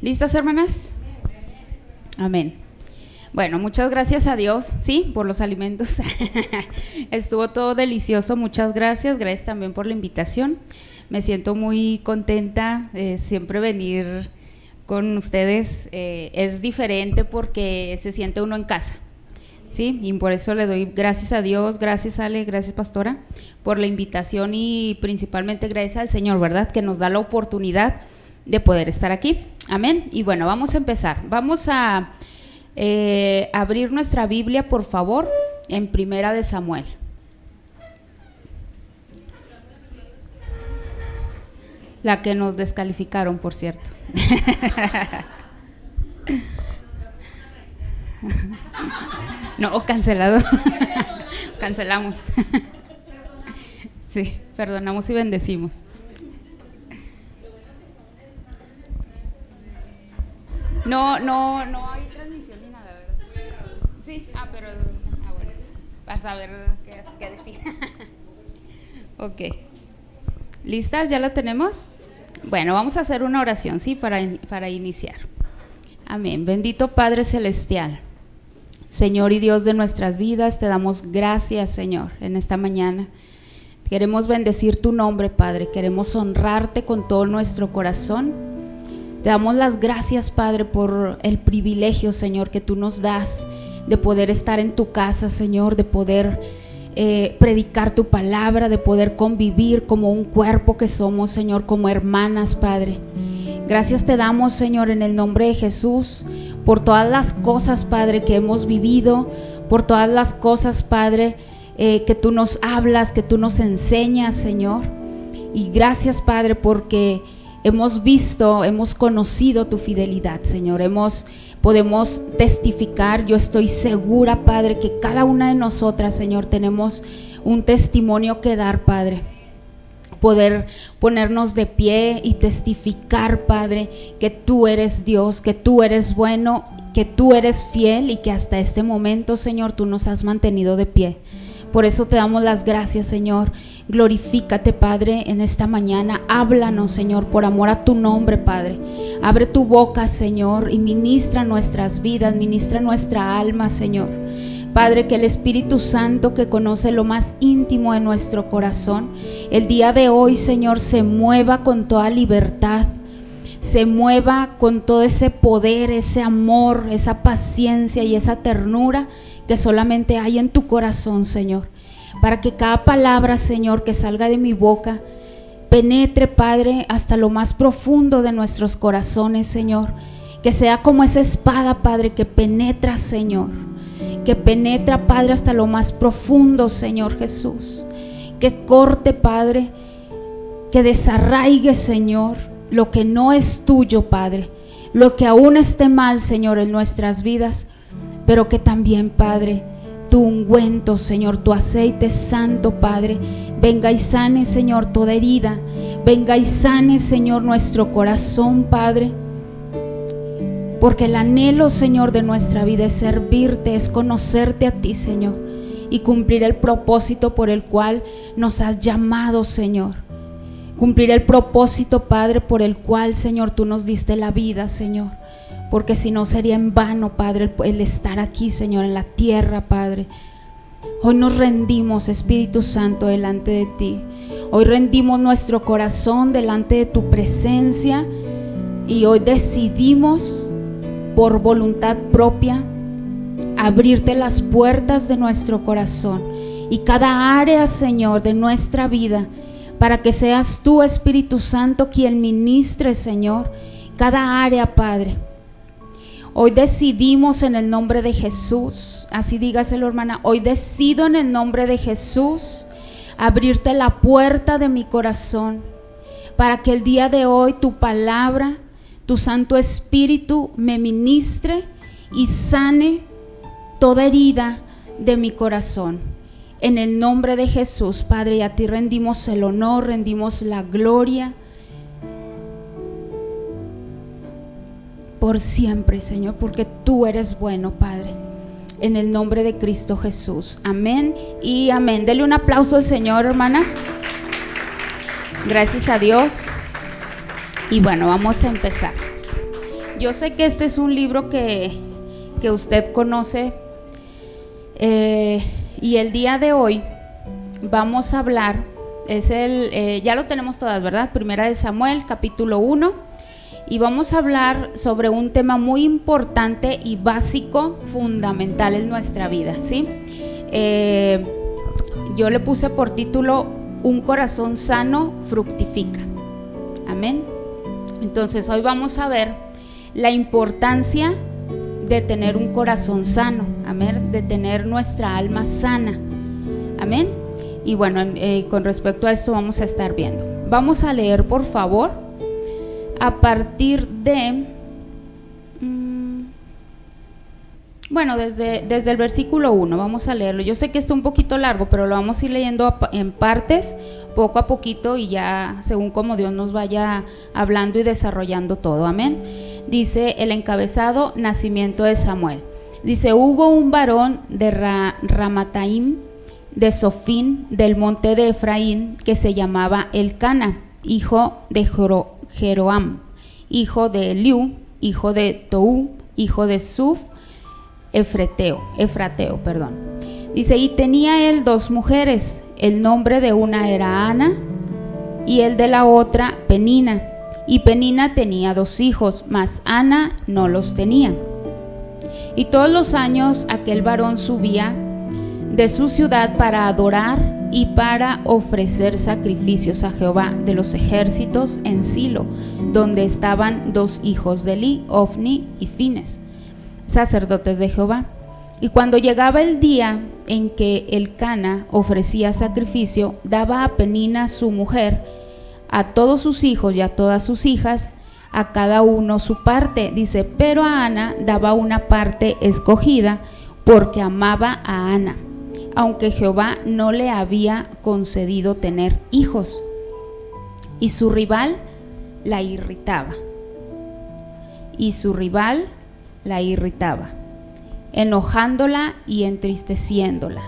¿Listas, hermanas? Amén. Bueno, muchas gracias a Dios, sí, por los alimentos. Estuvo todo delicioso, muchas gracias. Gracias también por la invitación. Me siento muy contenta, siempre venir con ustedes es diferente porque se siente uno en casa, ¿sí? Y por eso le doy gracias a Dios, gracias Ale, gracias pastora, por la invitación y principalmente gracias al Señor, ¿verdad? Que nos da la oportunidad de poder estar aquí. Amén. Y bueno, vamos a empezar. Vamos a abrir nuestra Biblia, por favor, en Primera de Samuel. La que nos descalificaron, por cierto. No, cancelado. Cancelamos. Sí, perdonamos y bendecimos. No hay transmisión ni nada, ¿verdad? Sí, pero bueno, para saber qué decir. Ok. ¿Listas? ¿Ya la tenemos? Bueno, vamos a hacer una oración, ¿sí? Para iniciar. Amén. Bendito Padre Celestial, Señor y Dios de nuestras vidas, te damos gracias, Señor, en esta mañana. Queremos bendecir tu nombre, Padre. Queremos honrarte con todo nuestro corazón. Te damos las gracias, Padre, por el privilegio, Señor, que tú nos das de poder estar en tu casa, Señor, de poder predicar tu palabra, de poder convivir como un cuerpo que somos, Señor, como hermanas, Padre. Gracias te damos, Señor, en el nombre de Jesús, por todas las cosas, Padre, que hemos vivido, por todas las cosas, Padre, que tú nos hablas, que tú nos enseñas, Señor. Y gracias, Padre, porque hemos visto, hemos conocido tu fidelidad, Señor. Podemos testificar. Yo estoy segura, Padre, que cada una de nosotras, Señor, tenemos un testimonio que dar, Padre. Poder ponernos de pie y testificar, Padre, que tú eres Dios, que tú eres bueno, que tú eres fiel y que hasta este momento, Señor, tú nos has mantenido de pie. Por eso te damos las gracias, Señor. Glorifícate, Padre, en esta mañana. Háblanos, Señor, por amor a tu nombre, Padre. Abre tu boca, Señor, y ministra nuestras vidas, ministra nuestra alma, Señor. Padre, que el Espíritu Santo, que conoce lo más íntimo de nuestro corazón, el día de hoy, Señor, se mueva con toda libertad, se mueva con todo ese poder, ese amor, esa paciencia y esa ternura que solamente hay en tu corazón, Señor, para que cada palabra, Señor, que salga de mi boca penetre, Padre, hasta lo más profundo de nuestros corazones, Señor, que sea como esa espada, Padre, que penetra, Señor, que penetra, Padre, hasta lo más profundo, Señor Jesús, que corte, Padre, que desarraigue, Señor, lo que no es tuyo, Padre, lo que aún esté mal, Señor, en nuestras vidas, pero que también, Padre, tu ungüento, Señor, tu aceite santo, Padre, venga y sane, Señor, toda herida, venga y sane, Señor, nuestro corazón, Padre, porque el anhelo, Señor, de nuestra vida es servirte, es conocerte a ti, Señor, y cumplir el propósito por el cual nos has llamado, Señor, cumplir el propósito, Padre, por el cual, Señor, tú nos diste la vida, Señor. Porque si no sería en vano, Padre, el estar aquí, Señor, en la tierra, Padre. Hoy nos rendimos, Espíritu Santo, delante de ti. Hoy rendimos nuestro corazón delante de tu presencia. Y hoy decidimos, por voluntad propia, abrirte las puertas de nuestro corazón y cada área, Señor, de nuestra vida, para que seas tú, Espíritu Santo, quien ministre, Señor, cada área, Padre. Hoy decidimos en el nombre de Jesús, así dígaselo, hermana, hoy decido en el nombre de Jesús abrirte la puerta de mi corazón para que el día de hoy tu palabra, tu Santo Espíritu me ministre y sane toda herida de mi corazón. En el nombre de Jesús, Padre, y a ti rendimos el honor, rendimos la gloria por siempre, Señor, porque tú eres bueno, Padre, en el nombre de Cristo Jesús. Amén y amén. Dele un aplauso al Señor, hermana. Gracias a Dios. Y bueno, vamos a empezar. Yo sé que este es un libro que usted conoce, y el día de hoy vamos a hablar, ya lo tenemos todas, ¿verdad? Primera de Samuel, capítulo 1, y vamos a hablar sobre un tema muy importante y básico, fundamental en nuestra vida, ¿sí? Yo le puse por título: un corazón sano fructifica. Amén. Entonces hoy vamos a ver la importancia de tener un corazón sano, amén, de tener nuestra alma sana, amén. Y bueno, con respecto a esto vamos a estar viendo. Vamos a leer, por favor, a partir de, desde el versículo 1, vamos a leerlo. Yo sé que está un poquito largo, pero lo vamos a ir leyendo en partes, poco a poquito, y ya según como Dios nos vaya hablando y desarrollando todo, amén. Dice el encabezado: nacimiento de Samuel. Dice: hubo un varón de Ramataim, de Sofín, del monte de Efraín, que se llamaba Elcana, hijo de Jeroam, hijo de Eliú, hijo de Tou, hijo de Suf, Efrateo. Dice: y tenía él 2 mujeres, el nombre de una era Ana y el de la otra Penina. Y Penina tenía 2 hijos, mas Ana no los tenía. Y todos los años aquel varón subía de su ciudad para adorar y para ofrecer sacrificios a Jehová de los ejércitos en Silo, donde estaban 2 hijos de Eli, Ofni y Fines, sacerdotes de Jehová. Y cuando llegaba el día en que Elcana ofrecía sacrificio, daba a Penina su mujer, a todos sus hijos y a todas sus hijas, a cada uno su parte. Dice: pero a Ana daba una parte escogida, porque amaba a Ana, aunque Jehová no le había concedido tener hijos. Y su rival la irritaba. Enojándola y entristeciéndola.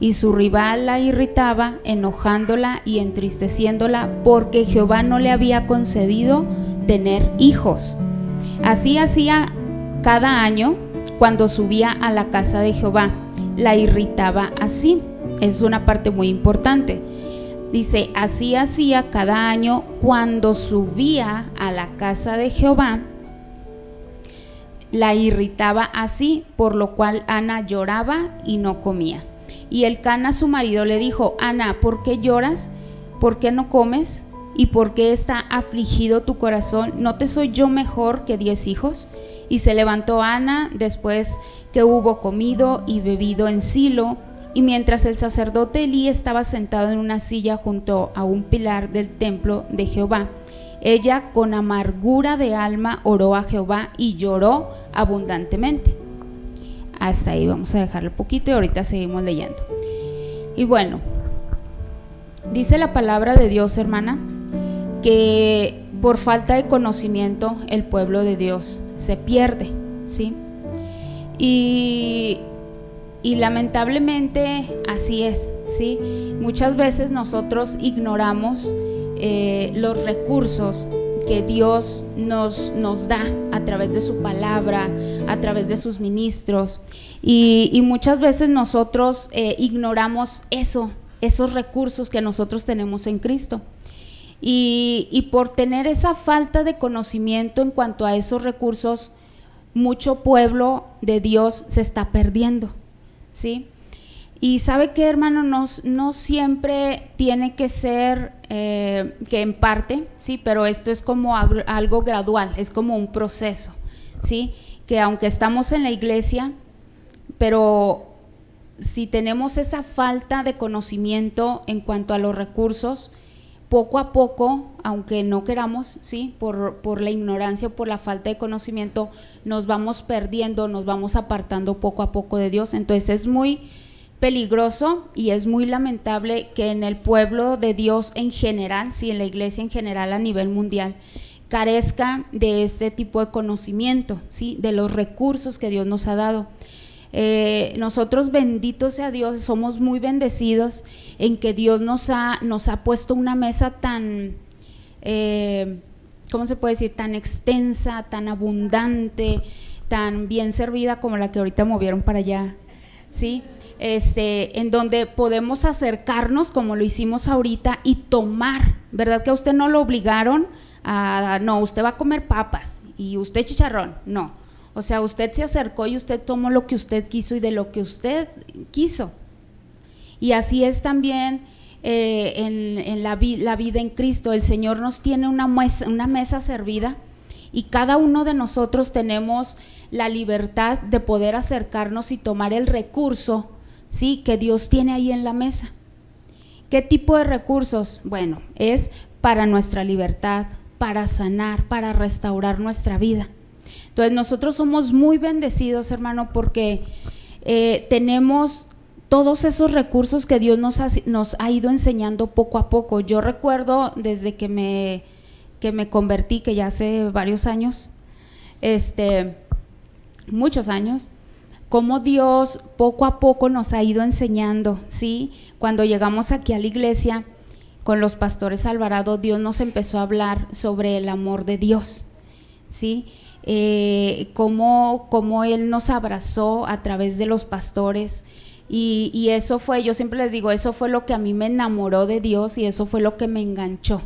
Y su rival la irritaba, enojándola y entristeciéndola, porque Jehová no le había concedido tener hijos. Así hacía cada año cuando subía a la casa de Jehová, la irritaba así. Es una parte muy importante. Dice: así hacía cada año cuando subía a la casa de Jehová, la irritaba así, por lo cual Ana lloraba y no comía. Y Elcana su marido le dijo: Ana, ¿por qué lloras? ¿Por qué no comes? ¿Y por qué está afligido tu corazón? ¿No te soy yo mejor que 10 hijos? Y se levantó Ana después que hubo comido y bebido en Silo, y mientras el sacerdote Elí estaba sentado en una silla junto a un pilar del templo de Jehová, ella con amargura de alma oró a Jehová y lloró abundantemente. Hasta ahí vamos a dejarlo un poquito y ahorita seguimos leyendo. Y bueno, dice la palabra de Dios, hermana, que por falta de conocimiento el pueblo de Dios se pierde, ¿sí? Y lamentablemente así es, ¿sí? Muchas veces nosotros ignoramos los recursos que Dios nos da a través de su palabra, a través de sus ministros, y muchas veces nosotros ignoramos esos recursos que nosotros tenemos en Cristo, y por tener esa falta de conocimiento en cuanto a esos recursos, mucho pueblo de Dios se está perdiendo, ¿sí? Y sabe que, hermano, no siempre tiene que ser que en parte, sí, pero esto es como algo gradual, es como un proceso, sí, que aunque estamos en la iglesia, pero si tenemos esa falta de conocimiento en cuanto a los recursos, poco a poco, aunque no queramos, sí, por la ignorancia, por la falta de conocimiento, nos vamos perdiendo, nos vamos apartando poco a poco de Dios. Entonces es muy peligroso y es muy lamentable que en el pueblo de Dios en general, sí, en la iglesia en general a nivel mundial, carezca de este tipo de conocimiento, sí, de los recursos que Dios nos ha dado. Nosotros, bendito sea Dios, somos muy bendecidos en que Dios nos ha puesto una mesa tan ¿cómo se puede decir? Tan extensa, tan abundante, tan bien servida como la que ahorita movieron para allá, ¿sí? En donde podemos acercarnos como lo hicimos ahorita y tomar, ¿verdad? Que a usted no lo obligaron a, no, usted va a comer papas y usted chicharrón, no. O sea, usted se acercó y usted tomó lo que usted quiso y de lo que usted quiso. Y así es también en la vida en Cristo. El Señor nos tiene una mesa servida y cada uno de nosotros tenemos la libertad de poder acercarnos y tomar el recurso, ¿sí?, que Dios tiene ahí en la mesa. ¿Qué tipo de recursos? Bueno, es para nuestra libertad, para sanar, para restaurar nuestra vida. Entonces nosotros somos muy bendecidos, hermano, porque tenemos todos esos recursos que Dios nos ha ido enseñando poco a poco. Yo recuerdo desde que me convertí, que ya hace varios años, muchos años, cómo Dios poco a poco nos ha ido enseñando, ¿sí? Cuando llegamos aquí a la iglesia con los pastores Alvarado, Dios nos empezó a hablar sobre el amor de Dios, ¿sí? Cómo Él nos abrazó a través de los pastores. Y eso fue, yo siempre les digo, eso fue lo que a mí me enamoró de Dios y eso fue lo que me enganchó,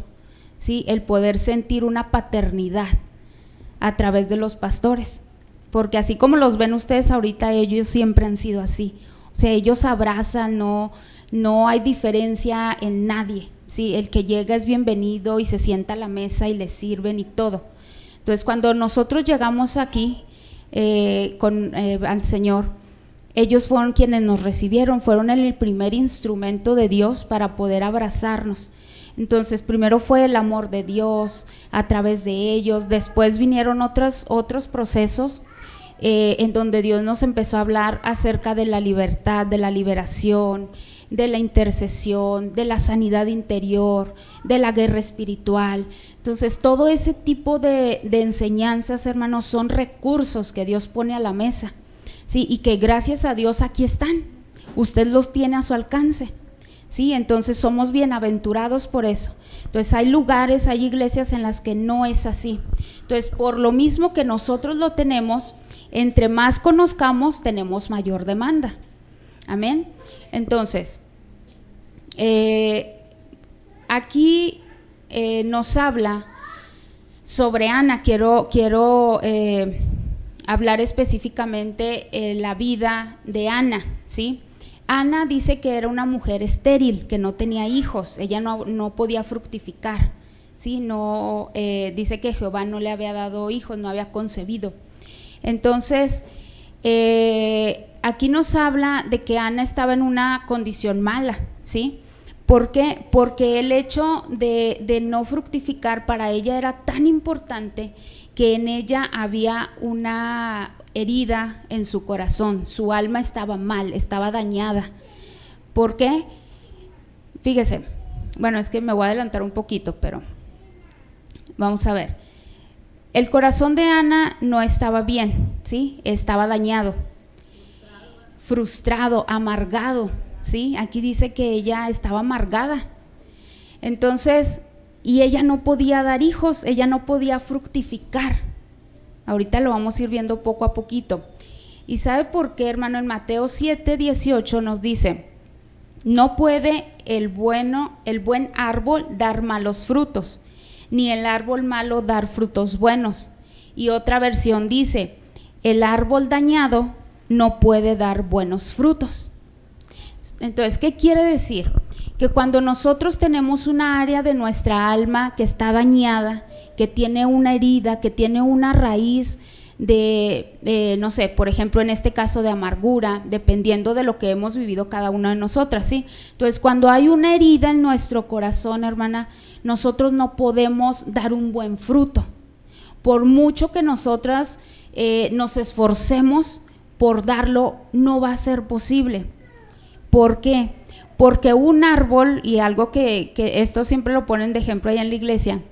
¿sí? El poder sentir una paternidad a través de los pastores, porque así como los ven ustedes ahorita, ellos siempre han sido así. O sea, ellos abrazan, no hay diferencia en nadie, ¿sí? El que llega es bienvenido y se sienta a la mesa y les sirven y todo. Entonces, cuando nosotros llegamos aquí al Señor, ellos fueron quienes nos recibieron, fueron el primer instrumento de Dios para poder abrazarnos. Entonces, primero fue el amor de Dios a través de ellos, después vinieron otros procesos en donde Dios nos empezó a hablar acerca de la libertad, de la liberación, de la intercesión, de la sanidad interior, de la guerra espiritual. Entonces, todo ese tipo de enseñanzas, hermanos, son recursos que Dios pone a la mesa, ¿sí? Y que gracias a Dios aquí están, usted los tiene a su alcance, ¿sí? Entonces somos bienaventurados por eso. Entonces hay lugares, hay iglesias en las que no es así. Entonces, por lo mismo que nosotros lo tenemos, entre más conozcamos, tenemos mayor demanda. Amén. Entonces, aquí nos habla sobre Ana. Quiero hablar específicamente la vida de Ana, ¿sí? Ana dice que era una mujer estéril, que no tenía hijos, ella no podía fructificar, ¿sí? Dice que Jehová no le había dado hijos, no había concebido. Entonces, aquí nos habla de que Ana estaba en una condición mala, ¿sí? ¿Por qué? Porque el hecho de no fructificar para ella era tan importante que en ella había una herida en su corazón, su alma estaba mal, estaba dañada. ¿Por qué? Fíjese, bueno, es que me voy a adelantar un poquito, pero vamos a ver. El corazón de Ana no estaba bien, ¿sí? Estaba dañado, frustrado, amargado, ¿sí? Aquí dice que ella estaba amargada. Entonces, y ella no podía dar hijos, ella no podía fructificar. Ahorita lo vamos a ir viendo poco a poquito. ¿Y sabe por qué, hermano? En Mateo 7:18 nos dice: no puede el buen árbol dar malos frutos, ni el árbol malo dar frutos buenos. Y otra versión dice: el árbol dañado no puede dar buenos frutos. Entonces, ¿qué quiere decir? Que cuando nosotros tenemos una área de nuestra alma que está dañada, que tiene una herida, que tiene una raíz de no sé, por ejemplo, en este caso de amargura, dependiendo de lo que hemos vivido cada una de nosotras, ¿sí? Entonces, cuando hay una herida en nuestro corazón, hermana, nosotros no podemos dar un buen fruto. Por mucho que nosotras nos esforcemos por darlo, no va a ser posible. ¿Por qué? Porque un árbol, y algo que esto siempre lo ponen de ejemplo allá en la iglesia,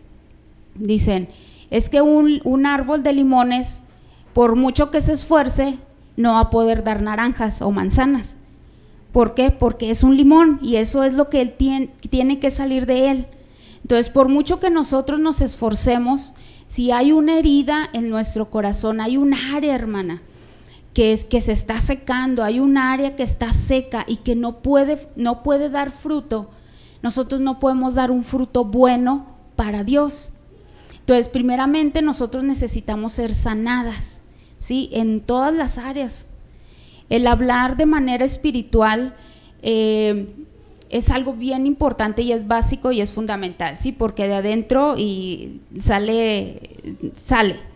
dicen, es que un árbol de limones, por mucho que se esfuerce, no va a poder dar naranjas o manzanas. ¿Por qué? Porque es un limón y eso es lo que él tiene que salir de él. Entonces, por mucho que nosotros nos esforcemos, si hay una herida en nuestro corazón, hay un área, hermana, que se está secando, hay un área que está seca y que no puede dar fruto, nosotros no podemos dar un fruto bueno para Dios. Entonces, primeramente nosotros necesitamos ser sanadas, ¿sí? En todas las áreas. El hablar de manera espiritual es algo bien importante y es básico y es fundamental, ¿sí? Porque de adentro y sale,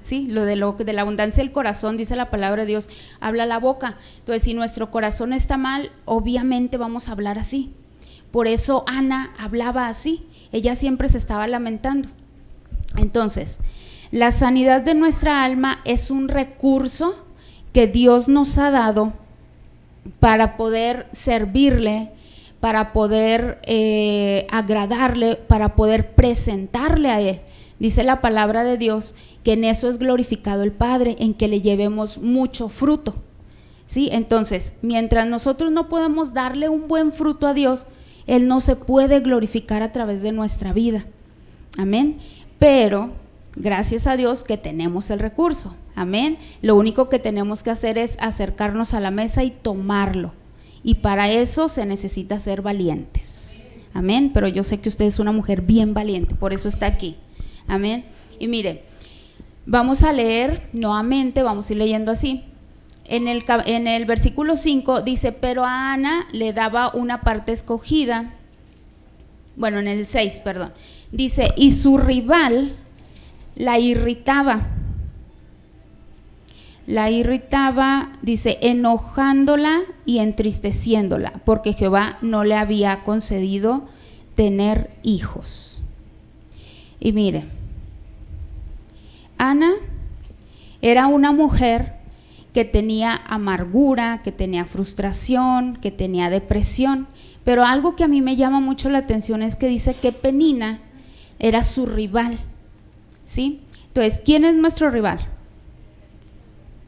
¿sí? Lo de la abundancia del corazón, dice la palabra de Dios, habla la boca. Entonces, si nuestro corazón está mal, obviamente vamos a hablar así. Por eso Ana hablaba así, ella siempre se estaba lamentando. Entonces, la sanidad de nuestra alma es un recurso que Dios nos ha dado para poder servirle, para poder agradarle, para poder presentarle a Él. Dice la palabra de Dios que en eso es glorificado el Padre, en que le llevemos mucho fruto, ¿sí? Entonces, mientras nosotros no podemos darle un buen fruto a Dios, Él no se puede glorificar a través de nuestra vida. Amén. Pero gracias a Dios que tenemos el recurso. Amén. Lo único que tenemos que hacer es acercarnos a la mesa y tomarlo. Y para eso se necesita ser valientes. Amén. Pero yo sé que usted es una mujer bien valiente, por eso está aquí. Amén. Y mire, vamos a leer nuevamente, vamos a ir leyendo así. En el versículo 5 dice, pero a Ana le daba una parte escogida. Bueno, en el 6, perdón. Dice, y su rival la irritaba, dice, enojándola y entristeciéndola, porque Jehová no le había concedido tener hijos. Y mire, Ana era una mujer que tenía amargura, que tenía frustración, que tenía depresión, pero algo que a mí me llama mucho la atención es que dice que Penina era su rival, ¿sí? Entonces, ¿quién es nuestro rival?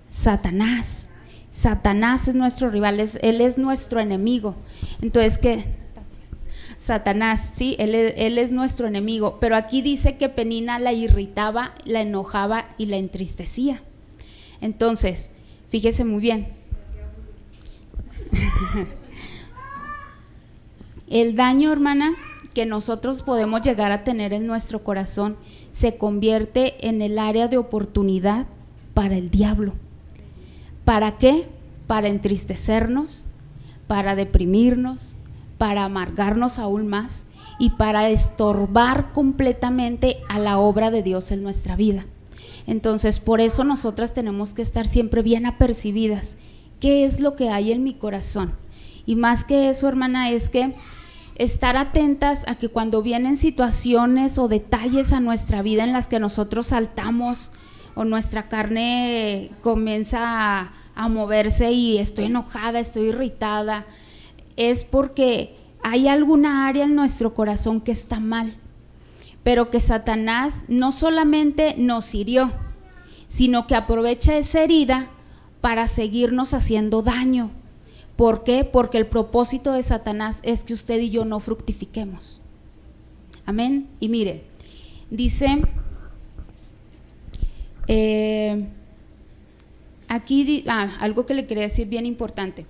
Satanás. Satanás es nuestro rival, él es nuestro enemigo. Entonces, ¿qué? Satanás, sí, él es nuestro enemigo, pero aquí dice que Penina la irritaba, la enojaba y la entristecía. Entonces, fíjese muy bien. El daño, hermana, que nosotros podemos llegar a tener en nuestro corazón se convierte en el área de oportunidad para el diablo. ¿Para qué? Para entristecernos, para deprimirnos, para amargarnos aún más y para estorbar completamente a la obra de Dios en nuestra vida. Entonces, por eso nosotras tenemos que estar siempre bien apercibidas. ¿Qué es lo que hay en mi corazón? Y más que eso, hermana, es que estar atentas a que cuando vienen situaciones o detalles a nuestra vida en las que nosotros saltamos o nuestra carne comienza a moverse y estoy enojada, estoy irritada, es porque hay alguna área en nuestro corazón que está mal, pero que Satanás no solamente nos hirió, sino que aprovecha esa herida para seguirnos haciendo daño. ¿Por qué? Porque el propósito de Satanás es que usted y yo no fructifiquemos. Amén. Y mire, dice aquí algo que le quería decir bien importante.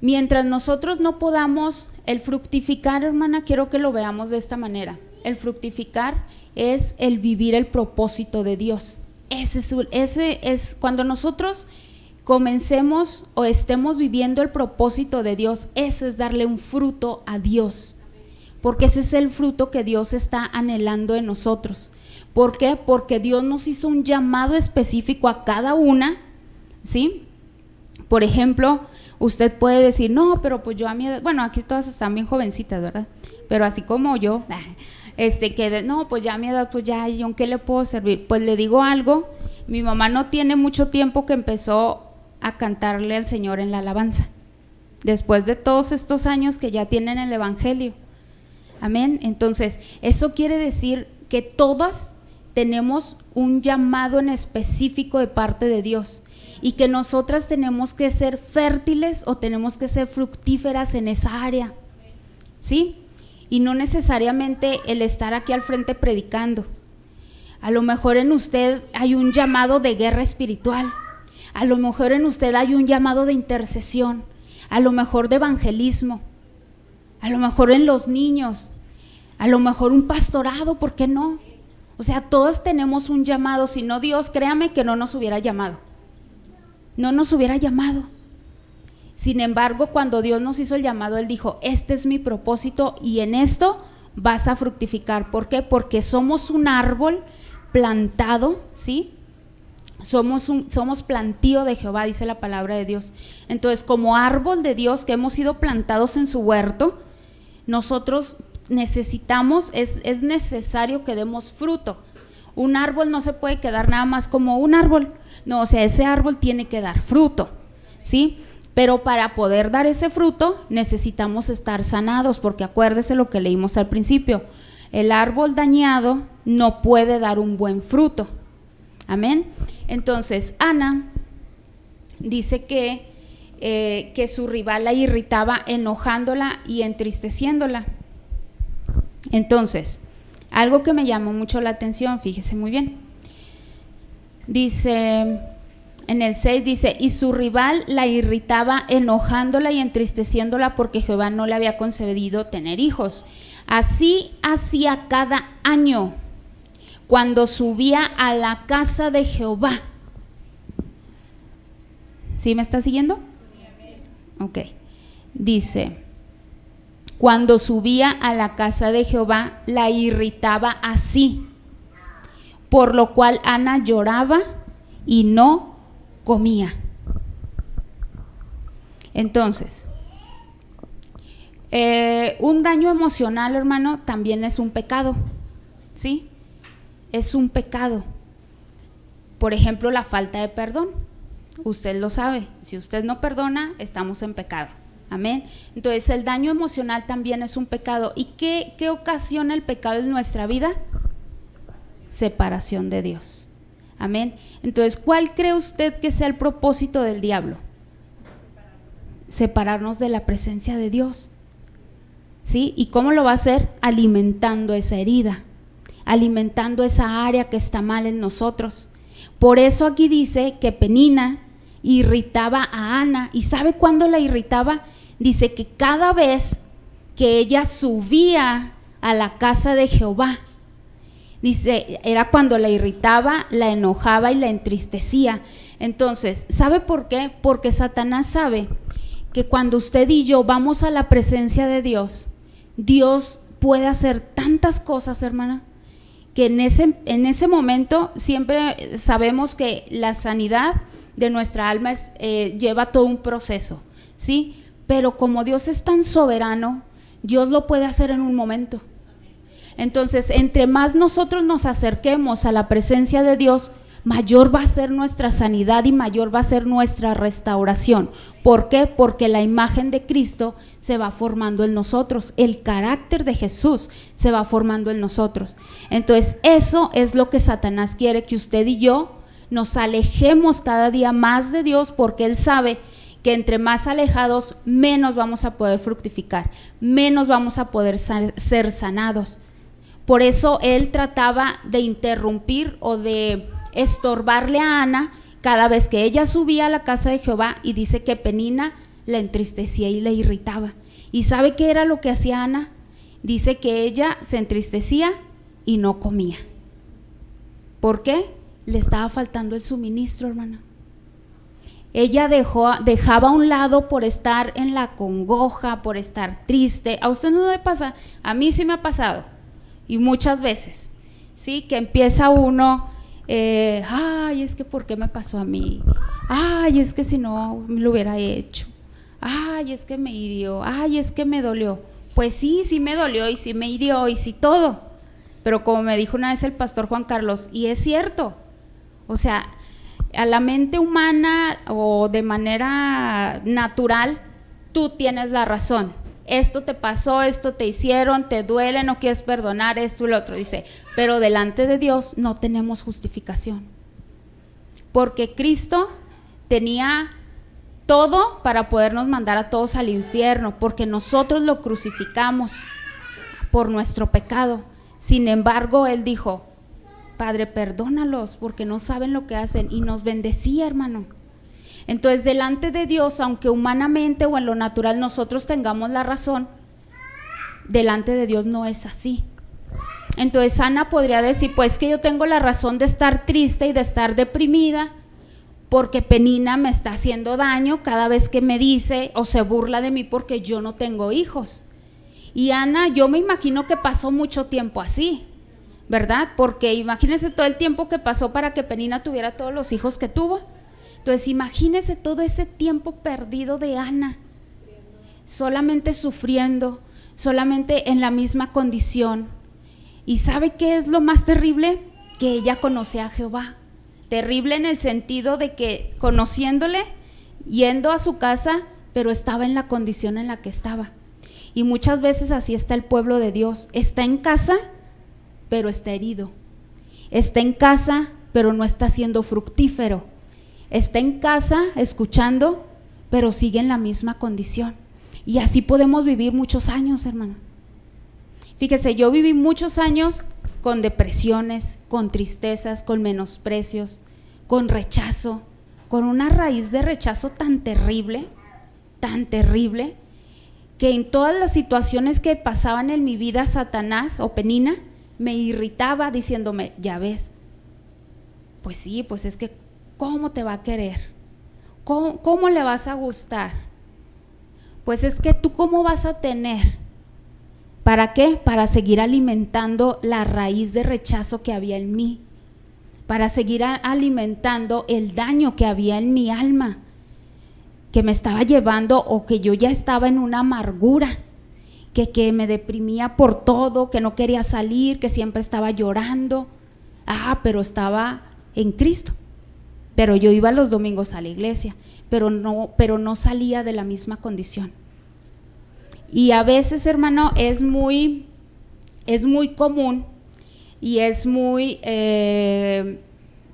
Mientras nosotros no podamos, el fructificar, hermana, quiero que lo veamos de esta manera. El fructificar es el vivir el propósito de Dios. Ese es cuando nosotros comencemos o estemos viviendo el propósito de Dios, eso es darle un fruto a Dios, porque ese es el fruto que Dios está anhelando en nosotros. ¿Por qué? Porque Dios nos hizo un llamado específico a cada una, ¿sí? Por ejemplo, usted puede decir, no, pero pues yo a mi edad, bueno, aquí todas están bien jovencitas, ¿verdad? Pero así como yo, no, pues ya a mi edad, pues ya, ¿y en qué le puedo servir? Pues le digo algo, mi mamá no tiene mucho tiempo que empezó a cantarle al Señor en la alabanza, después de todos estos años que ya tienen el evangelio. Amén. Entonces, eso quiere decir que todas tenemos un llamado en específico de parte de Dios y que nosotras tenemos que ser fértiles o tenemos que ser fructíferas en esa área, ¿sí? y no necesariamente el estar aquí al frente predicando. A lo mejor en usted hay un llamado de guerra espiritual, a lo mejor en usted hay un llamado de intercesión, a lo mejor de evangelismo, a lo mejor en los niños, a lo mejor un pastorado, ¿por qué no? O sea, todos tenemos un llamado. Si no, Dios, créame que no nos hubiera llamado. No nos hubiera llamado. Sin embargo, cuando Dios nos hizo el llamado, Él dijo, este es mi propósito y en esto vas a fructificar. ¿Por qué? Porque somos un árbol plantado, ¿sí? Somos plantío de Jehová, dice la palabra de Dios. Entonces, como árbol de Dios que hemos sido plantados en su huerto, nosotros necesitamos, es necesario que demos fruto. Un árbol no se puede quedar nada más como un árbol, no, o sea, ese árbol tiene que dar fruto, ¿sí? Pero para poder dar ese fruto necesitamos estar sanados, porque acuérdese lo que leímos al principio, el árbol dañado no puede dar un buen fruto, amén. Entonces Ana dice que su rival la irritaba enojándola y entristeciéndola. Entonces, algo que me llamó mucho la atención, fíjese muy bien, dice en el 6, dice, y su rival la irritaba enojándola y entristeciéndola porque Jehová no le había concedido tener hijos. Así hacía cada año cuando subía a la casa de Jehová. ¿Sí me está siguiendo? Ok, dice, cuando subía a la casa de Jehová la irritaba así, por lo cual Ana lloraba y no comía. Entonces, un daño emocional, hermano, también es un pecado, ¿sí? Es un pecado. Por ejemplo, la falta de perdón. Usted lo sabe, si usted no perdona, estamos en pecado. Amén. Entonces, el daño emocional también es un pecado. ¿Y qué ocasiona el pecado en nuestra vida? Separación de Dios. Amén. Entonces, ¿cuál cree usted que sea el propósito del diablo? Separarnos de la presencia de Dios. ¿Sí? ¿Y cómo lo va a hacer? Alimentando esa herida, alimentando esa área que está mal en nosotros. Por eso aquí dice que Penina irritaba a Ana. ¿Y sabe cuándo la irritaba? Dice que cada vez que ella subía a la casa de Jehová, dice, era cuando la irritaba, la enojaba y la entristecía. Entonces, ¿sabe por qué? Porque Satanás sabe que cuando usted y yo vamos a la presencia de Dios, Dios puede hacer tantas cosas, hermana, que en ese momento siempre sabemos que la sanidad de nuestra alma lleva todo un proceso, ¿sí? Pero como Dios es tan soberano, Dios lo puede hacer en un momento. Entonces, entre más nosotros nos acerquemos a la presencia de Dios, mayor va a ser nuestra sanidad y mayor va a ser nuestra restauración. ¿Por qué? Porque la imagen de Cristo se va formando en nosotros, el carácter de Jesús se va formando en nosotros. Entonces, eso es lo que Satanás quiere, que usted y yo nos alejemos cada día más de Dios, porque Él sabe que entre más alejados, menos vamos a poder fructificar, menos vamos a poder ser sanados. Por eso Él trataba de interrumpir o de estorbarle a Ana cada vez que ella subía a la casa de Jehová, y dice que Penina la entristecía y la irritaba. ¿Y sabe qué era lo que hacía Ana? Dice que ella se entristecía y no comía. ¿Por qué? Le estaba faltando el suministro, hermana. Ella dejaba a un lado por estar en la congoja, por estar triste. ¿A usted no le pasa? A mí sí me ha pasado, y muchas veces, ¿sí? Que empieza uno, ay, es que ¿por qué me pasó a mí? Ay, es que si no lo hubiera hecho. Ay, es que me hirió. Ay, es que me dolió. Pues sí, sí me dolió y sí me hirió y sí todo. Pero como me dijo una vez el pastor Juan Carlos, y es cierto, o sea, a la mente humana o de manera natural, tú tienes la razón. Esto te pasó, esto te hicieron, te duele, no quieres perdonar, esto y lo otro. Dice, pero delante de Dios no tenemos justificación, porque Cristo tenía todo para podernos mandar a todos al infierno, porque nosotros lo crucificamos. por nuestro pecado. Sin embargo, Él dijo: Padre, perdónalos porque no saben lo que hacen, y nos bendecía, hermano. Entonces, delante de Dios, aunque humanamente o en lo natural nosotros tengamos la razón, delante de Dios no es así. Entonces Ana podría decir: pues que yo tengo la razón de estar triste y de estar deprimida porque Penina me está haciendo daño cada vez que me dice o se burla de mí porque yo no tengo hijos. Y Ana, yo me imagino que pasó mucho tiempo así, ¿verdad? Porque imagínense todo el tiempo que pasó para que Penina tuviera todos los hijos que tuvo. Entonces imagínense todo ese tiempo perdido de Ana, solamente sufriendo, solamente en la misma condición. ¿Y sabe qué es lo más terrible? Que ella conocía a Jehová. Terrible en el sentido de que conociéndole, yendo a su casa, pero estaba en la condición en la que estaba. Y muchas veces así está el pueblo de Dios: está en casa, pero está herido. Está en casa, pero no está siendo fructífero. Está en casa escuchando, pero sigue en la misma condición. Y así podemos vivir muchos años, hermano. Fíjese, yo viví muchos años con depresiones, con tristezas, con menosprecios, con rechazo, con una raíz de rechazo tan terrible, que en todas las situaciones que pasaban en mi vida, Satanás o Penina me irritaba diciéndome: ya ves, pues sí, pues es que ¿cómo te va a querer? ¿Cómo le vas a gustar? Pues es que tú ¿cómo vas a tener? ¿Para qué? Para seguir alimentando la raíz de rechazo que había en mí, para seguir alimentando el daño que había en mi alma, que me estaba llevando, o que yo ya estaba en una amargura, que me deprimía por todo, que no quería salir, que siempre estaba llorando. Pero estaba en Cristo, pero yo iba los domingos a la iglesia, pero no salía de la misma condición. Y a veces, hermano, es muy común y es muy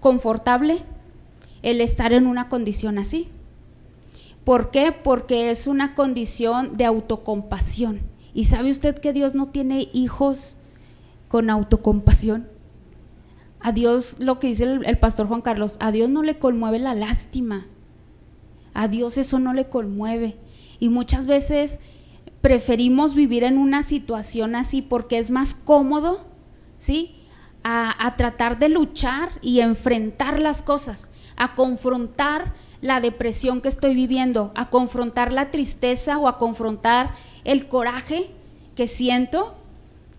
confortable el estar en una condición así. ¿Por qué? Porque es una condición de autocompasión. ¿Y sabe usted que Dios no tiene hijos con autocompasión? A Dios, lo que dice el pastor Juan Carlos, a Dios no le conmueve la lástima. A Dios eso no le conmueve. Y muchas veces preferimos vivir en una situación así porque es más cómodo, ¿sí? A tratar de luchar y enfrentar las cosas, a confrontar la depresión que estoy viviendo, a confrontar la tristeza o a confrontar el coraje que siento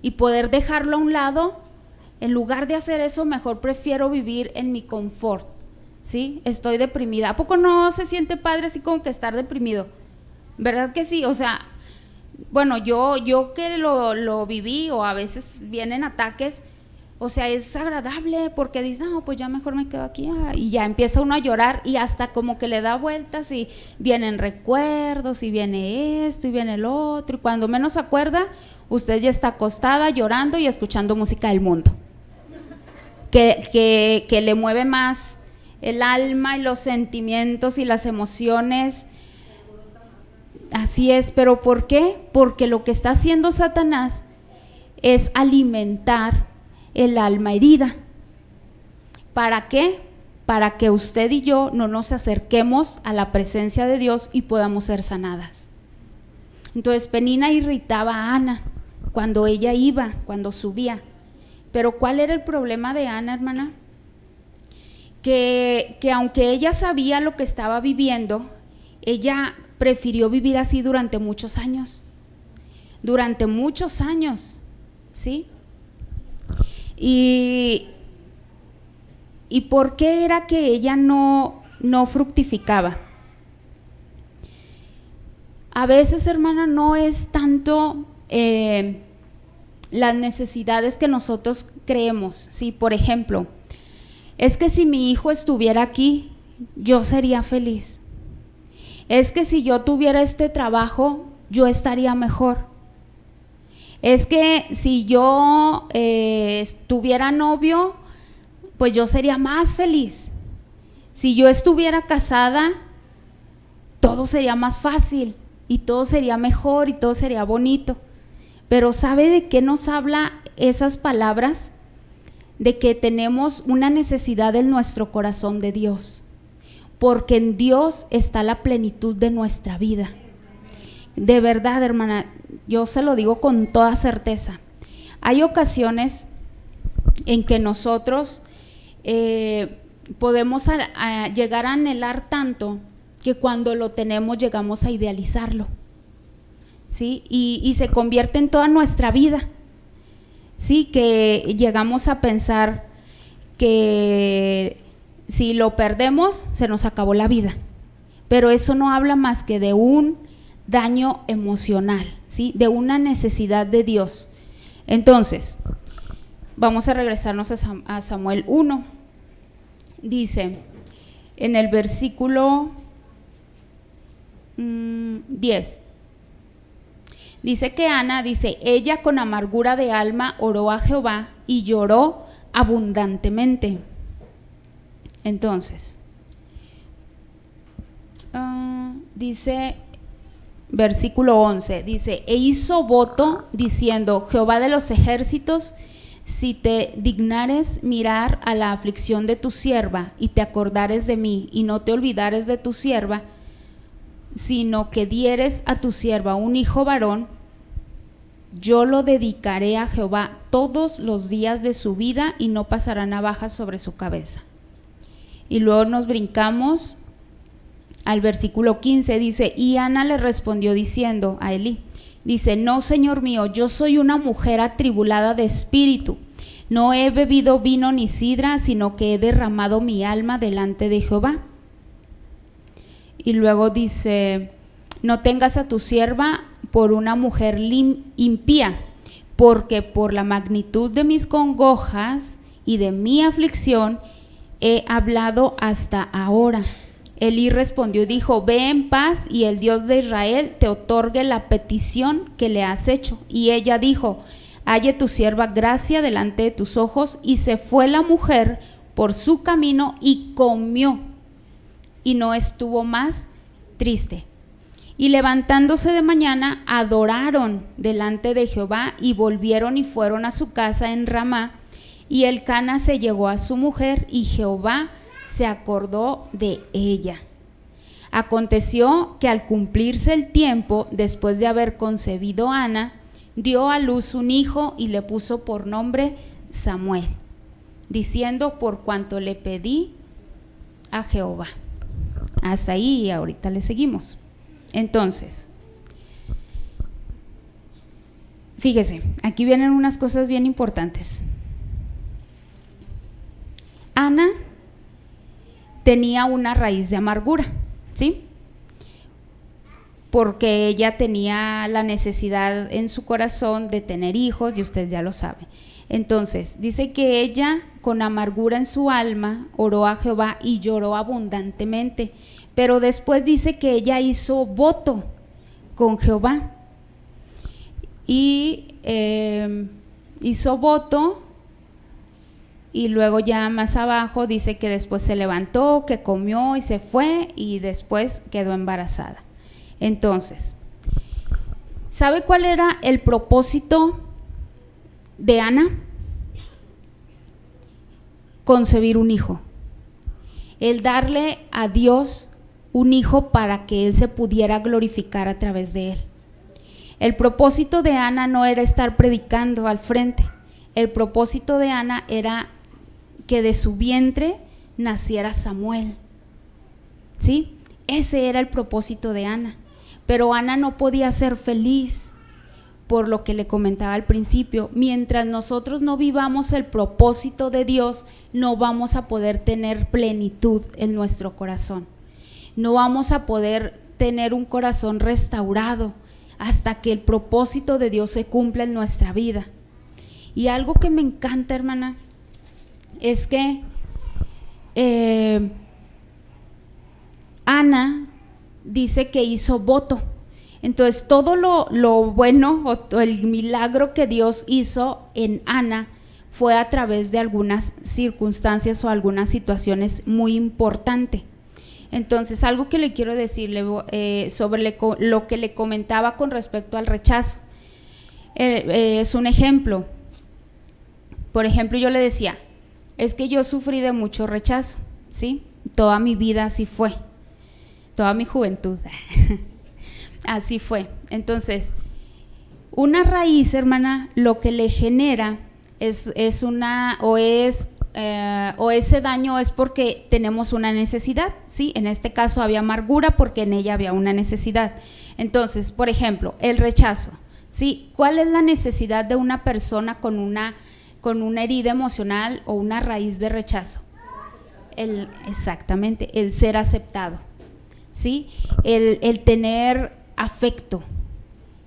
y poder dejarlo a un lado. En lugar de hacer eso, mejor prefiero vivir en mi confort, ¿sí? Estoy deprimida. ¿A poco no se siente padre así como que estar deprimido? ¿Verdad que sí? O sea, bueno, yo que lo viví, o a veces vienen ataques, o sea, es agradable porque dices: no, pues ya mejor me quedo aquí, y ya empieza uno a llorar y hasta como que le da vueltas y vienen recuerdos y viene esto y viene el otro, y cuando menos se acuerda, usted ya está acostada llorando y escuchando música del mundo que le mueve más el alma y los sentimientos y las emociones. Así es. ¿Pero por qué? Porque lo que está haciendo Satanás es alimentar el alma herida. ¿Para qué? Para que usted y yo no nos acerquemos a la presencia de Dios y podamos ser sanadas. Entonces Penina irritaba a Ana cuando ella iba, cuando subía. Pero ¿cuál era el problema de Ana, hermana? Que aunque ella sabía lo que estaba viviendo, ella prefirió vivir así durante muchos años, ¿sí? ¿Y por qué era que ella no fructificaba? A veces, hermana, no es tanto las necesidades que nosotros creemos, ¿sí? Por ejemplo, es que si mi hijo estuviera aquí, yo sería feliz. Es que si yo tuviera este trabajo, yo estaría mejor. Es que si yo tuviera novio, pues yo sería más feliz. Si yo estuviera casada, todo sería más fácil y todo sería mejor y todo sería bonito. Pero ¿sabe de qué nos habla esas palabras? De que tenemos una necesidad en nuestro corazón de Dios, porque en Dios está la plenitud de nuestra vida. De verdad, hermana, yo se lo digo con toda certeza. Hay ocasiones en que nosotros podemos llegar a anhelar tanto que cuando lo tenemos llegamos a idealizarlo, ¿sí? Y se convierte en toda nuestra vida, ¿sí? Que llegamos a pensar que si lo perdemos se nos acabó la vida, pero eso no habla más que de un daño emocional, ¿sí? De una necesidad de Dios. Entonces, vamos a regresarnos a Samuel 1. Dice en el versículo 10, dice que Ana, ella con amargura de alma oró a Jehová y lloró abundantemente. Entonces, dice versículo 11, dice, e hizo voto diciendo, Jehová de los ejércitos, si te dignares mirar a la aflicción de tu sierva y te acordares de mí y no te olvidares de tu sierva, sino que dieres a tu sierva un hijo varón, yo lo dedicaré a Jehová todos los días de su vida y no pasará navaja sobre su cabeza. Y luego nos brincamos al versículo 15, dice, y Ana le respondió diciendo a Elí, dice, no, señor mío, yo soy una mujer atribulada de espíritu, no he bebido vino ni sidra, sino que he derramado mi alma delante de Jehová. Y luego dice, no tengas a tu sierva por una mujer impía, porque por la magnitud de mis congojas y de mi aflicción he hablado hasta ahora. Elí respondió y dijo, ve en paz y el Dios de Israel te otorgue la petición que le has hecho. Y ella dijo, halle tu sierva gracia delante de tus ojos. Y se fue la mujer por su camino y comió y no estuvo más triste. Y levantándose de mañana adoraron delante de Jehová y volvieron y fueron a su casa en Ramá. Y Elcana se llegó a su mujer y Jehová se acordó de ella. Aconteció que al cumplirse el tiempo, después de haber concebido Ana, dio a luz un hijo y le puso por nombre Samuel, diciendo, por cuanto le pedí a Jehová. Hasta ahí y ahorita le seguimos. Entonces, fíjese, aquí vienen unas cosas bien importantes. Ana tenía una raíz de amargura, ¿sí? Porque ella tenía la necesidad en su corazón de tener hijos, y usted ya lo sabe. Entonces, dice que ella con amargura en su alma oró a Jehová y lloró abundantemente, pero después dice que ella hizo voto con Jehová y hizo voto. Y luego ya más abajo dice que después se levantó, que comió y se fue y después quedó embarazada. Entonces, ¿sabe cuál era el propósito de Ana? Concebir un hijo. El darle a Dios un hijo para que Él se pudiera glorificar a través de él. El propósito de Ana no era estar predicando al frente. El propósito de Ana era que de su vientre naciera Samuel, ¿sí? Ese era el propósito de Ana, pero Ana no podía ser feliz por lo que le comentaba al principio. Mientras nosotros no vivamos el propósito de Dios, no vamos a poder tener plenitud en nuestro corazón, no vamos a poder tener un corazón restaurado hasta que el propósito de Dios se cumpla en nuestra vida. Y algo que me encanta, hermana, es que Ana dice que hizo voto. Entonces todo lo bueno o el milagro que Dios hizo en Ana fue a través de algunas circunstancias o algunas situaciones muy importantes. Entonces, algo que le quiero decirle sobre lo que le comentaba con respecto al rechazo. es un ejemplo. Por ejemplo, yo le decía, es que yo sufrí de mucho rechazo, ¿sí? Toda mi vida así fue, toda mi juventud, así fue. Entonces, una raíz, hermana, lo que le genera es ese daño es porque tenemos una necesidad, ¿sí? En este caso había amargura porque en ella había una necesidad. Entonces, por ejemplo, el rechazo, ¿sí? ¿Cuál es la necesidad de una persona con una herida emocional o una raíz de rechazo? Exactamente, el ser aceptado, ¿sí? El tener afecto,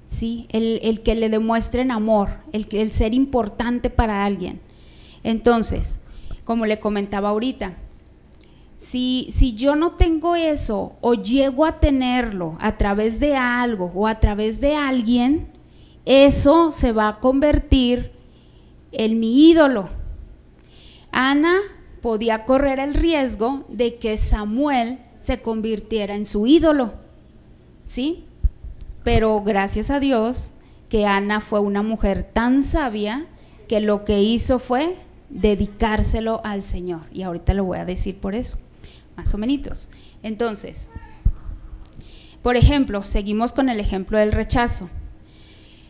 ¿sí? El que le demuestren amor, el ser importante para alguien. Entonces, como le comentaba ahorita, si yo no tengo eso o llego a tenerlo a través de algo o a través de alguien, eso se va a convertir en mi ídolo. Ana podía correr el riesgo de que Samuel se convirtiera en su ídolo, ¿sí? Pero gracias a Dios que Ana fue una mujer tan sabia que lo que hizo fue dedicárselo al Señor, y ahorita lo voy a decir por eso, más o menos. Entonces, por ejemplo, seguimos con el ejemplo del rechazo.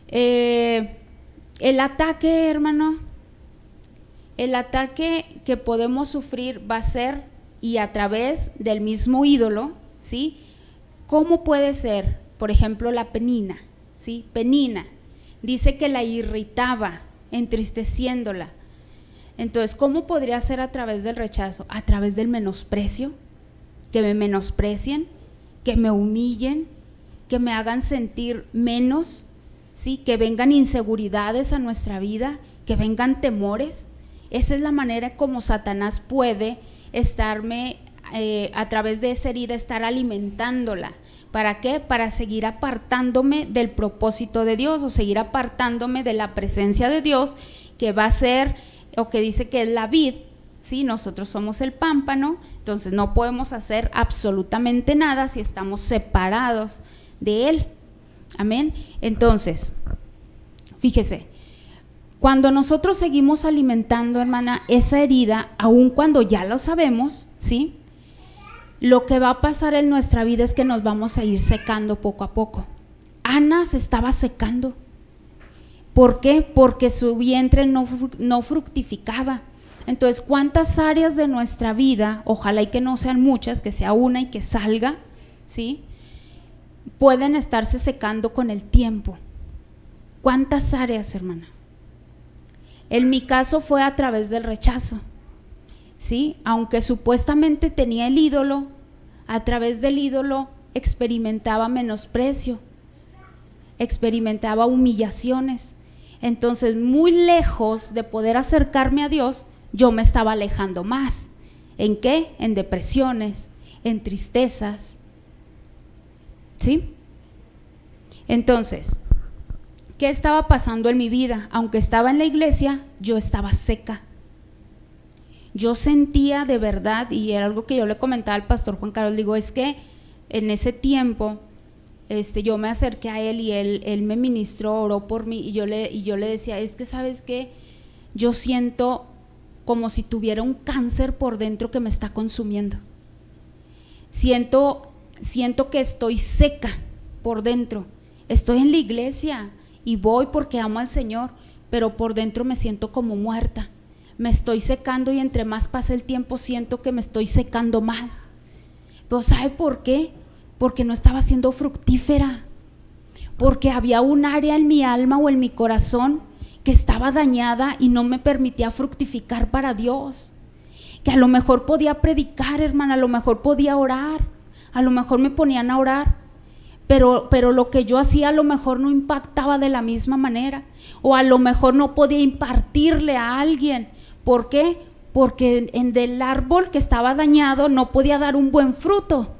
El ataque, hermano, el ataque que podemos sufrir va a ser y a través del mismo ídolo, ¿sí? ¿Cómo puede ser? Por ejemplo, la Penina, ¿sí? Penina dice que la irritaba, entristeciéndola. Entonces, ¿cómo podría ser a través del rechazo? A través del menosprecio, que me menosprecien, que me humillen, que me hagan sentir menos, ¿sí? Que vengan inseguridades a nuestra vida, que vengan temores. Esa es la manera como Satanás puede estarme, a través de esa herida, estar alimentándola. ¿Para qué? Para seguir apartándome del propósito de Dios o seguir apartándome de la presencia de Dios, que va a ser, o que dice que es la vid, ¿sí? Nosotros somos el pámpano, entonces no podemos hacer absolutamente nada si estamos separados de Él. Amén. Entonces, fíjese, cuando nosotros seguimos alimentando, hermana, esa herida, aun cuando ya lo sabemos, ¿sí? Lo que va a pasar en nuestra vida es que nos vamos a ir secando poco a poco. Ana se estaba secando. ¿Por qué? Porque su vientre no fructificaba. Entonces, ¿cuántas áreas de nuestra vida, ojalá y que no sean muchas, que sea una y que salga, ¿sí? Pueden estarse secando con el tiempo? ¿Cuántas áreas, hermana? En mi caso fue a través del rechazo, ¿sí? Aunque supuestamente tenía el ídolo, a través del ídolo experimentaba menosprecio, experimentaba humillaciones. Entonces, muy lejos de poder acercarme a Dios, yo me estaba alejando más. ¿En qué? En depresiones, en tristezas, ¿sí? Entonces, ¿qué estaba pasando en mi vida? Aunque estaba en la iglesia, yo estaba seca. Yo sentía de verdad, y era algo que yo le comentaba al pastor Juan Carlos, digo, es que en ese tiempo yo me acerqué a él y él me ministró, oró por mí, y yo le decía, es que ¿sabes qué? Yo siento como si tuviera un cáncer por dentro que me está consumiendo. Siento que estoy seca por dentro. Estoy en la iglesia y voy porque amo al Señor, pero por dentro me siento como muerta. Me estoy secando y entre más pasa el tiempo siento que me estoy secando más. Pero ¿sabe por qué? Porque no estaba siendo fructífera, porque había un área en mi alma o en mi corazón que estaba dañada y no me permitía fructificar para Dios. Que a lo mejor podía predicar, hermana, a lo mejor podía orar, a lo mejor me ponían a orar, pero lo que yo hacía a lo mejor no impactaba de la misma manera, o a lo mejor no podía impartirle a alguien. ¿Por qué? Porque del árbol que estaba dañado no podía dar un buen fruto.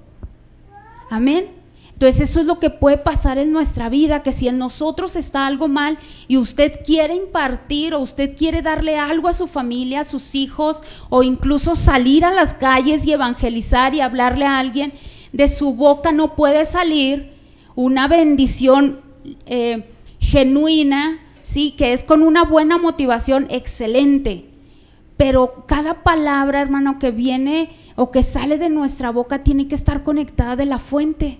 Amén. Entonces eso es lo que puede pasar en nuestra vida, que si en nosotros está algo mal y usted quiere impartir o usted quiere darle algo a su familia, a sus hijos, o incluso salir a las calles y evangelizar y hablarle a alguien, de su boca no puede salir una bendición genuina, sí, que es con una buena motivación, excelente. Pero cada palabra, hermano, que viene o que sale de nuestra boca tiene que estar conectada de la fuente.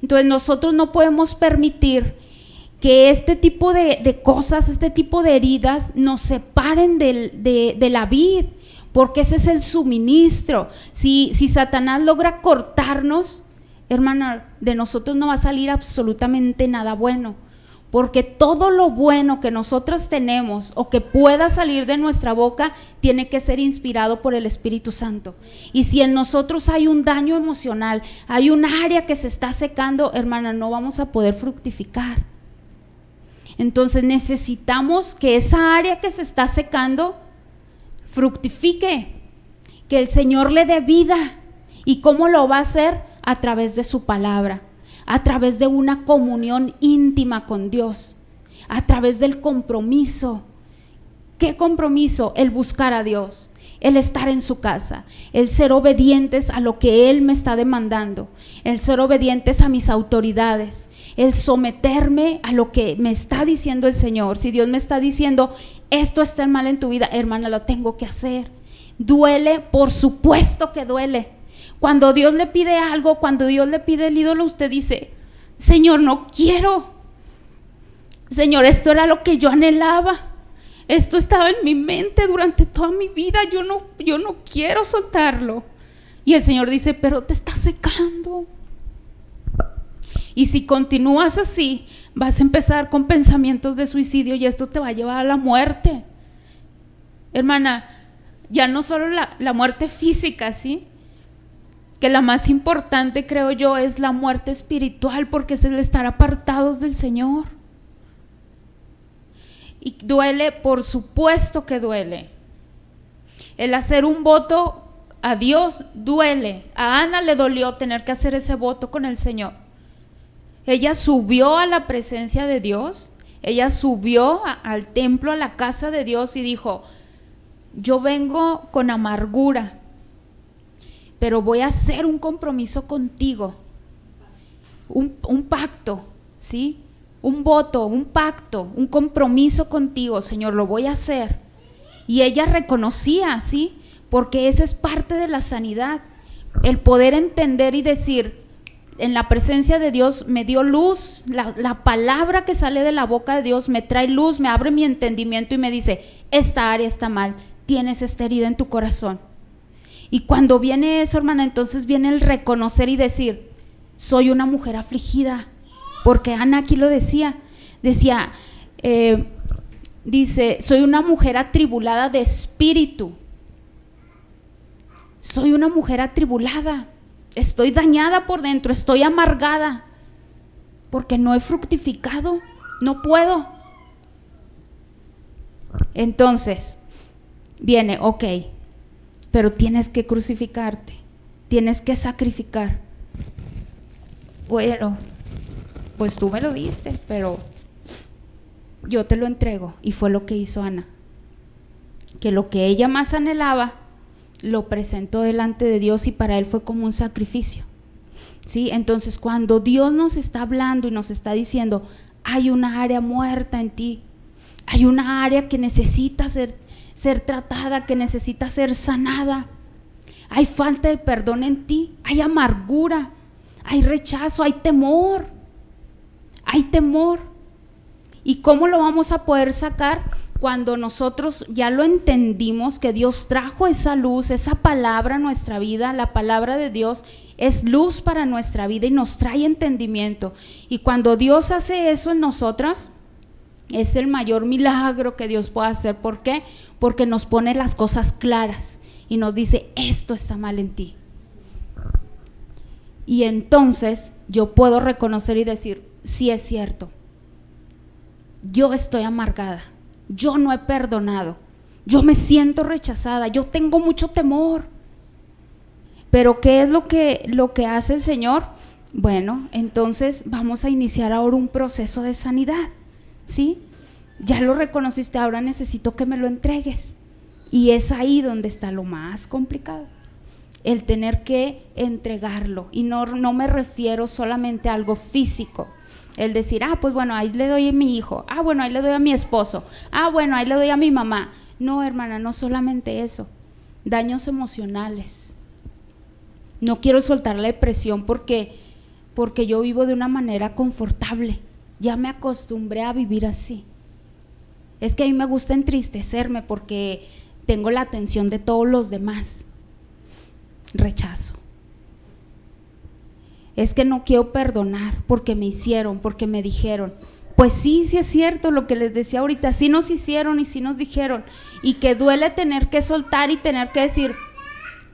Entonces nosotros no podemos permitir que este tipo de cosas, este tipo de heridas nos separen de la vid, porque ese es el suministro. Si Satanás logra cortarnos, hermana, de nosotros no va a salir absolutamente nada bueno, porque todo lo bueno que nosotros tenemos o que pueda salir de nuestra boca tiene que ser inspirado por el Espíritu Santo. Y si en nosotros hay un daño emocional, hay un área que se está secando, hermana, no vamos a poder fructificar. Entonces necesitamos que esa área que se está secando fructifique, que el Señor le dé vida. ¿Y cómo lo va a hacer? A través de su palabra, a través de una comunión íntima con Dios, a través del compromiso. ¿Qué compromiso? El buscar a Dios, el estar en su casa, el ser obedientes a lo que Él me está demandando, el ser obedientes a mis autoridades, el someterme a lo que me está diciendo el Señor. Si Dios me está diciendo, esto está mal en tu vida, hermana, lo tengo que hacer. Duele, por supuesto que duele. Cuando Dios le pide algo, cuando Dios le pide el ídolo, usted dice, Señor, no quiero. Señor, esto era lo que yo anhelaba. Esto estaba en mi mente durante toda mi vida. Yo no quiero soltarlo. Y el Señor dice, pero te está secando. Y si continúas así, vas a empezar con pensamientos de suicidio y esto te va a llevar a la muerte. Hermana, ya no solo la muerte física, ¿sí? Que la más importante, creo yo, es la muerte espiritual, porque es el estar apartados del Señor. Y duele, por supuesto que duele. El hacer un voto a Dios duele. A Ana le dolió tener que hacer ese voto con el Señor. Ella subió a la presencia de Dios, ella subió al templo, a la casa de Dios y dijo, yo vengo con amargura, pero voy a hacer un compromiso contigo, un pacto, ¿sí? Un voto, un pacto, un compromiso contigo, Señor, lo voy a hacer. Y ella reconocía, ¿sí? Porque esa es parte de la sanidad, el poder entender y decir, en la presencia de Dios me dio luz, la palabra que sale de la boca de Dios me trae luz, me abre mi entendimiento y me dice, esta área está mal, tienes esta herida en tu corazón. Y cuando viene eso, hermana, entonces viene el reconocer y decir, soy una mujer afligida, porque Ana aquí lo decía, dice, soy una mujer atribulada de espíritu, soy una mujer atribulada, estoy dañada por dentro, estoy amargada, porque no he fructificado, no puedo. Entonces, viene, ok, pero tienes que crucificarte, tienes que sacrificar. Bueno, pues tú me lo diste, pero yo te lo entrego. Y fue lo que hizo Ana, que lo que ella más anhelaba lo presentó delante de Dios y para él fue como un sacrificio, ¿sí? Entonces cuando Dios nos está hablando y nos está diciendo, hay una área muerta en ti, hay una área que necesita ser tratada, que necesita ser sanada, hay falta de perdón en ti, hay amargura, hay rechazo, hay temor. ¿Y cómo lo vamos a poder sacar? Cuando nosotros ya lo entendimos, que Dios trajo esa luz, esa palabra a nuestra vida. La palabra de Dios es luz para nuestra vida y nos trae entendimiento. Y cuando Dios hace eso en nosotras, es el mayor milagro que Dios puede hacer. ¿Por qué? Porque nos pone las cosas claras y nos dice, esto está mal en ti. Y entonces yo puedo reconocer y decir, sí es cierto, yo estoy amargada, yo no he perdonado, yo me siento rechazada, yo tengo mucho temor. Pero ¿qué es lo que hace el Señor? Bueno, entonces vamos a iniciar ahora un proceso de sanidad, ¿sí? Ya lo reconociste, ahora necesito que me lo entregues. Y es ahí donde está lo más complicado, el tener que entregarlo. Y no me refiero solamente a algo físico, El decir, pues bueno, ahí le doy a mi hijo, bueno, ahí le doy a mi esposo, bueno, ahí le doy a mi mamá. No, hermana, no solamente eso, daños emocionales. No quiero soltar la depresión porque yo vivo de una manera confortable, ya me acostumbré a vivir así. Es que a mí me gusta entristecerme porque tengo la atención de todos los demás. Rechazo. Es que no quiero perdonar porque me hicieron, porque me dijeron. Pues sí es cierto lo que les decía ahorita, sí nos hicieron y sí nos dijeron, y que duele tener que soltar y tener que decir,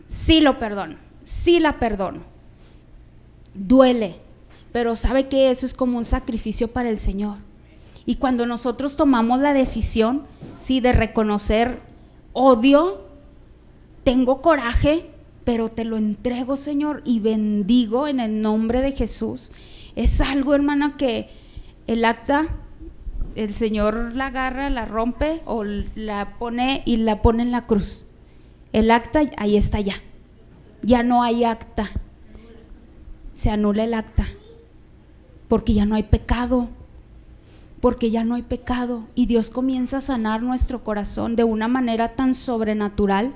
sí lo perdono, sí la perdono. Duele, pero sabe que eso es como un sacrificio para el Señor. Y cuando nosotros tomamos la decisión, sí, de reconocer odio, tengo coraje, pero te lo entrego, Señor, y bendigo en el nombre de Jesús. Es algo, hermana, que el acta, el Señor la agarra, la rompe o la pone y la pone en la cruz. El acta, ahí está ya no hay acta, se anula el acta, porque ya no hay pecado, y Dios comienza a sanar nuestro corazón de una manera tan sobrenatural,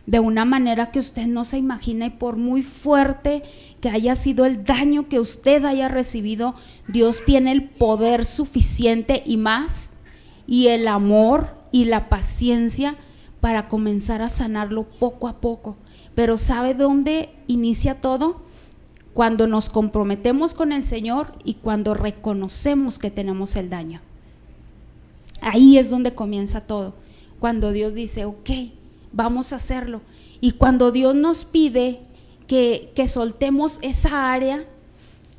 de una manera que usted no se imagina, y por muy fuerte que haya sido el daño que usted haya recibido, Dios tiene el poder suficiente y más, y el amor y la paciencia para comenzar a sanarlo poco a poco. Pero ¿sabe dónde inicia todo? Cuando nos comprometemos con el Señor y cuando reconocemos que tenemos el daño. Ahí es donde comienza todo, cuando Dios dice, ok, vamos a hacerlo. Y cuando Dios nos pide que soltemos esa área,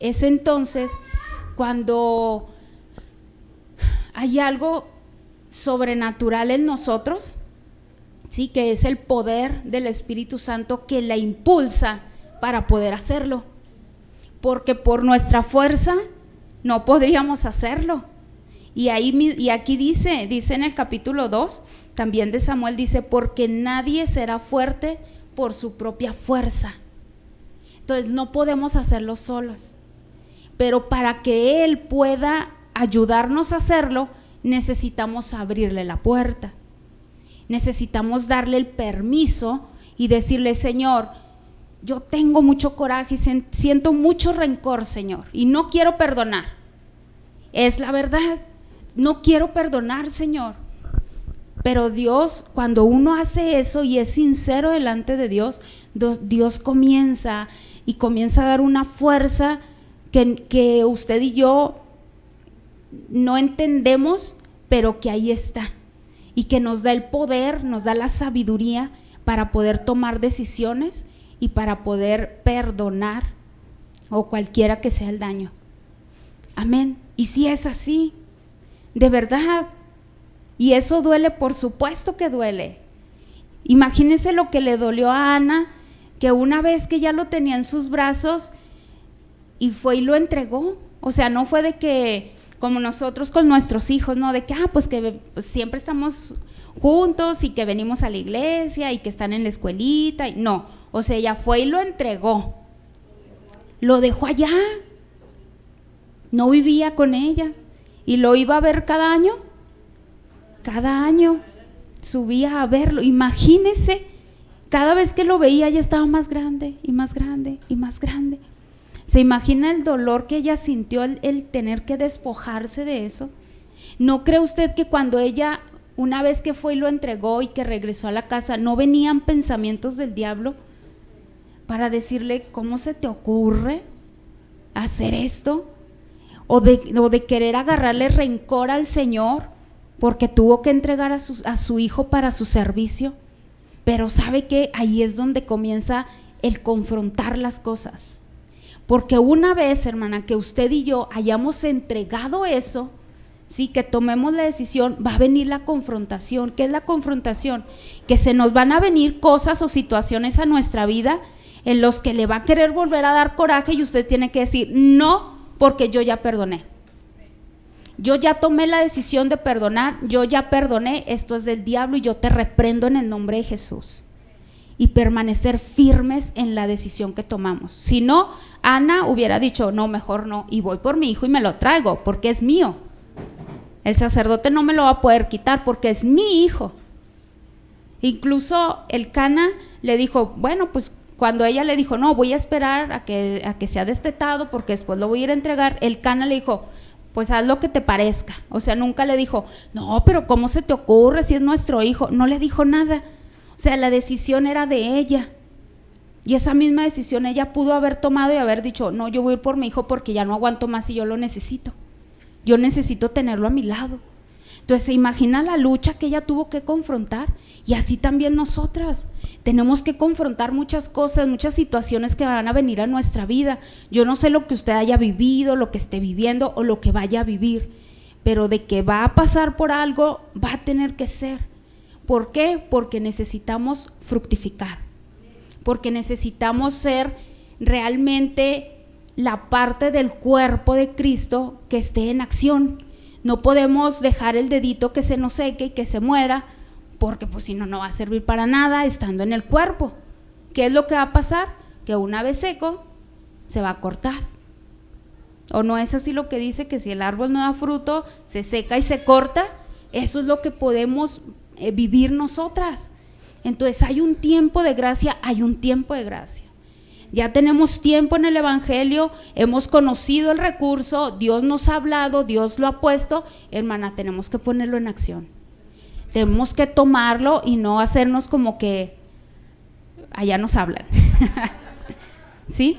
es entonces cuando hay algo sobrenatural en nosotros, sí, que es el poder del Espíritu Santo que la impulsa para poder hacerlo, porque por nuestra fuerza no podríamos hacerlo. Y aquí dice en el capítulo 2 también de Samuel, dice, porque nadie será fuerte por su propia fuerza. Entonces no podemos hacerlo solos, pero para que Él pueda ayudarnos a hacerlo, necesitamos abrirle la puerta, necesitamos darle el permiso y decirle, Señor, yo tengo mucho coraje y siento mucho rencor, Señor, y no quiero perdonar. Es la verdad, no quiero perdonar, Señor. Pero Dios, cuando uno hace eso y es sincero delante de Dios, Dios comienza a dar una fuerza que usted y yo no entendemos, pero que ahí está, y que nos da el poder, nos da la sabiduría para poder tomar decisiones y para poder perdonar o cualquiera que sea el daño. Amén. Y si es así, de verdad, y eso duele, por supuesto que duele. Imagínense lo que le dolió a Ana, que una vez que ya lo tenía en sus brazos y fue y lo entregó. O sea, no fue de que como nosotros con nuestros hijos, no, de que pues que siempre estamos juntos y que venimos a la iglesia y que están en la escuelita, y no, o sea, ella fue y lo entregó, lo dejó allá, no vivía con ella y lo iba a ver cada año subía a verlo. Imagínese, cada vez que lo veía ya estaba más grande y más grande y más grande. ¿Se imagina el dolor que ella sintió el tener que despojarse de eso? ¿No cree usted que cuando ella, una vez que fue y lo entregó y que regresó a la casa, no venían pensamientos del diablo para decirle, ¿cómo se te ocurre hacer esto? O de querer agarrarle rencor al Señor porque tuvo que entregar a su hijo para su servicio. Pero ¿sabe qué? Ahí es donde comienza el confrontar las cosas. Porque una vez, hermana, que usted y yo hayamos entregado eso, sí, que tomemos la decisión, va a venir la confrontación. ¿Qué es la confrontación? Que se nos van a venir cosas o situaciones a nuestra vida en los que le va a querer volver a dar coraje y usted tiene que decir, no, porque yo ya perdoné. Yo ya tomé la decisión de perdonar, yo ya perdoné, esto es del diablo y yo te reprendo en el nombre de Jesús. y permanecer firmes en la decisión que tomamos. Si no, Ana hubiera dicho, no, mejor no, y voy por mi hijo y me lo traigo, porque es mío. El sacerdote no me lo va a poder quitar porque es mi hijo. Incluso el Cana le dijo, bueno, pues cuando ella le dijo, no, voy a esperar a que sea destetado porque después lo voy a ir a entregar, el Cana le dijo, pues haz lo que te parezca. O sea, nunca le dijo, no, pero ¿cómo se te ocurre si es nuestro hijo? No le dijo nada. O sea, la decisión era de ella. Y esa misma decisión ella pudo haber tomado y haber dicho, no, yo voy a ir por mi hijo porque ya no aguanto más y yo lo necesito. Yo necesito tenerlo a mi lado. Entonces, ¿se imagina la lucha que ella tuvo que confrontar? Y así también nosotras. Tenemos que confrontar muchas cosas, muchas situaciones que van a venir a nuestra vida. Yo no sé lo que usted haya vivido, lo que esté viviendo o lo que vaya a vivir, pero de que va a pasar por algo, va a tener que ser. ¿Por qué? Porque necesitamos fructificar, porque necesitamos ser realmente la parte del cuerpo de Cristo que esté en acción. No podemos dejar el dedito que se nos seque y que se muera, porque pues si no, no va a servir para nada estando en el cuerpo. ¿Qué es lo que va a pasar? Que una vez seco, se va a cortar. ¿O no es así lo que dice, que si el árbol no da fruto, se seca y se corta? Eso es lo que podemos vivir nosotras. Entonces hay un tiempo de gracia, hay un tiempo de gracia. Ya tenemos tiempo en el evangelio, hemos conocido el recurso, Dios nos ha hablado, Dios lo ha puesto. Hermana, tenemos que ponerlo en acción. Tenemos que tomarlo y no hacernos como que allá nos hablan. ¿Sí?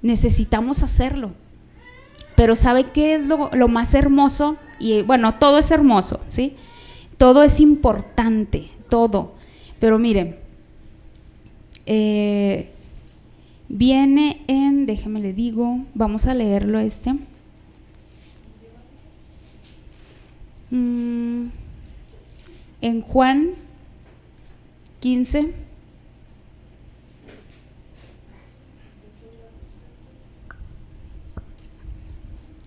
Necesitamos hacerlo. Pero ¿sabe qué es lo más hermoso? Y bueno, todo es hermoso, ¿sí? Todo es importante, todo. Pero miren, viene en, déjeme le digo, vamos a leerlo en Juan 15.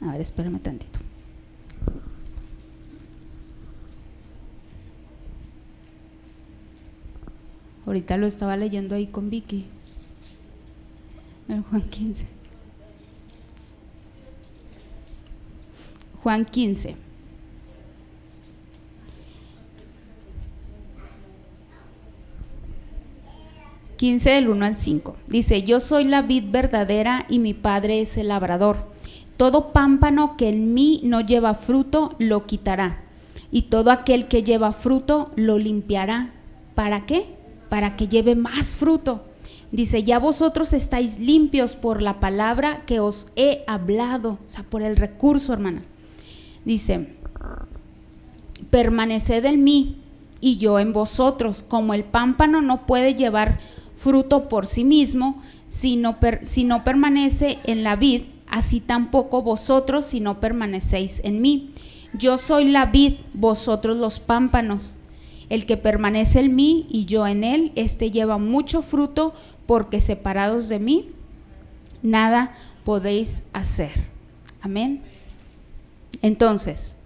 A ver, espérame tantito. Ahorita lo estaba leyendo ahí con Vicky. El Juan 15. Juan 15. Del 1 al 5. Dice, yo soy la vid verdadera y mi Padre es el labrador. Todo pámpano que en mí no lleva fruto, lo quitará. Y todo aquel que lleva fruto, lo limpiará. ¿Para qué? Para que lleve más fruto. Dice, ya vosotros estáis limpios por la palabra que os he hablado. O sea, por el recurso, hermana. Dice, permaneced en mí y yo en vosotros. Como el pámpano no puede llevar fruto por sí mismo, si no permanece en la vid, así tampoco vosotros si no permanecéis en mí. Yo soy la vid, vosotros los pámpanos. El que permanece en mí y yo en él, este lleva mucho fruto, porque separados de mí, nada podéis hacer. Amén. Entonces,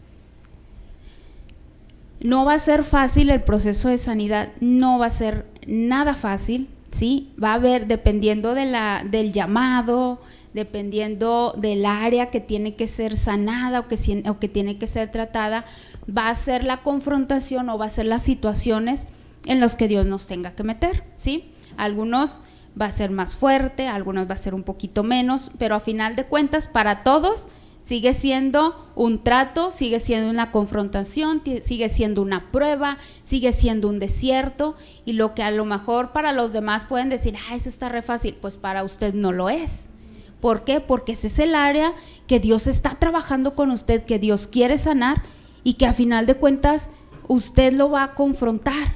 no va a ser fácil el proceso de sanidad, no va a ser nada fácil, ¿sí? Va a haber, dependiendo del llamado, dependiendo del área que tiene que ser sanada o que tiene que ser tratada, va a ser la confrontación o va a ser las situaciones en las que Dios nos tenga que meter, ¿sí? Algunos va a ser más fuerte, algunos va a ser un poquito menos, pero a final de cuentas para todos sigue siendo un trato, sigue siendo una confrontación, sigue siendo una prueba, sigue siendo un desierto, y lo que a lo mejor para los demás pueden decir, eso está re fácil, pues para usted no lo es. ¿Por qué? Porque ese es el área que Dios está trabajando con usted, que Dios quiere sanar y que a final de cuentas usted lo va a confrontar.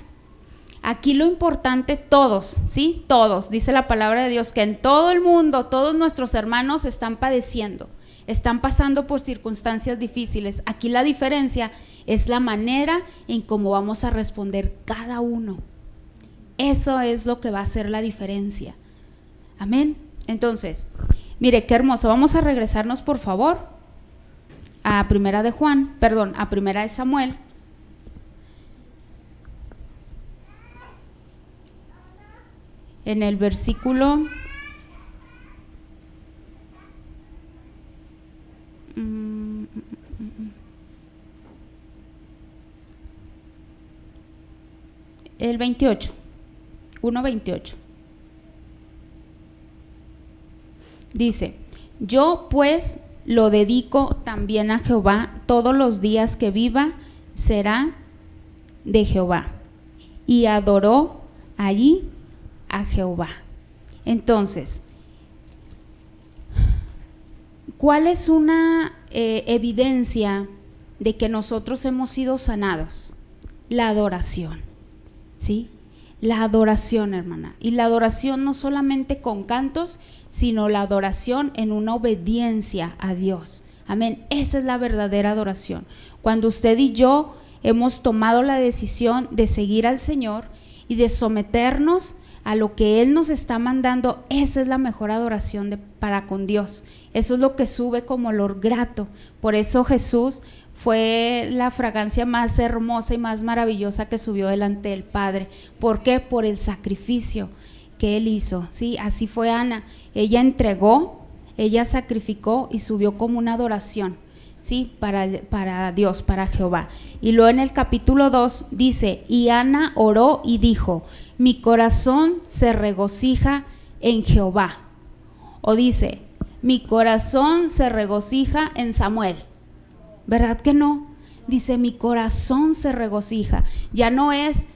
Aquí lo importante, todos, ¿sí? Todos, dice la palabra de Dios, que en todo el mundo, todos nuestros hermanos están padeciendo, están pasando por circunstancias difíciles. Aquí la diferencia es la manera en cómo vamos a responder cada uno. Eso es lo que va a hacer la diferencia. Amén. Entonces, mire qué hermoso. Vamos a regresarnos, por favor, a Primera de Samuel. en el versículo el 28, 1:28. Dice: yo pues lo dedico también a Jehová, todos los días que viva será de Jehová. Y adoró allí a Jehová. Entonces, ¿cuál es una evidencia de que nosotros hemos sido sanados? La adoración, ¿sí? La adoración, hermana. Y la adoración no solamente con cantos, sino la adoración en una obediencia a Dios. Amén. Esa es la verdadera adoración. Cuando usted y yo hemos tomado la decisión de seguir al Señor y de someternos a lo que Él nos está mandando, esa es la mejor adoración para con Dios. Eso es lo que sube como olor grato. Por eso Jesús fue la fragancia más hermosa y más maravillosa que subió delante del Padre. ¿Por qué? Por el sacrificio que Él hizo, ¿sí? Así fue Ana. Ella entregó, ella sacrificó y subió como una adoración, ¿sí? Para Dios, para Jehová. Y luego en el capítulo 2 dice: y Ana oró y dijo: mi corazón se regocija en Jehová. O dice: mi corazón se regocija en Samuel. ¿Verdad que no? Dice: mi corazón se regocija. Ya no es: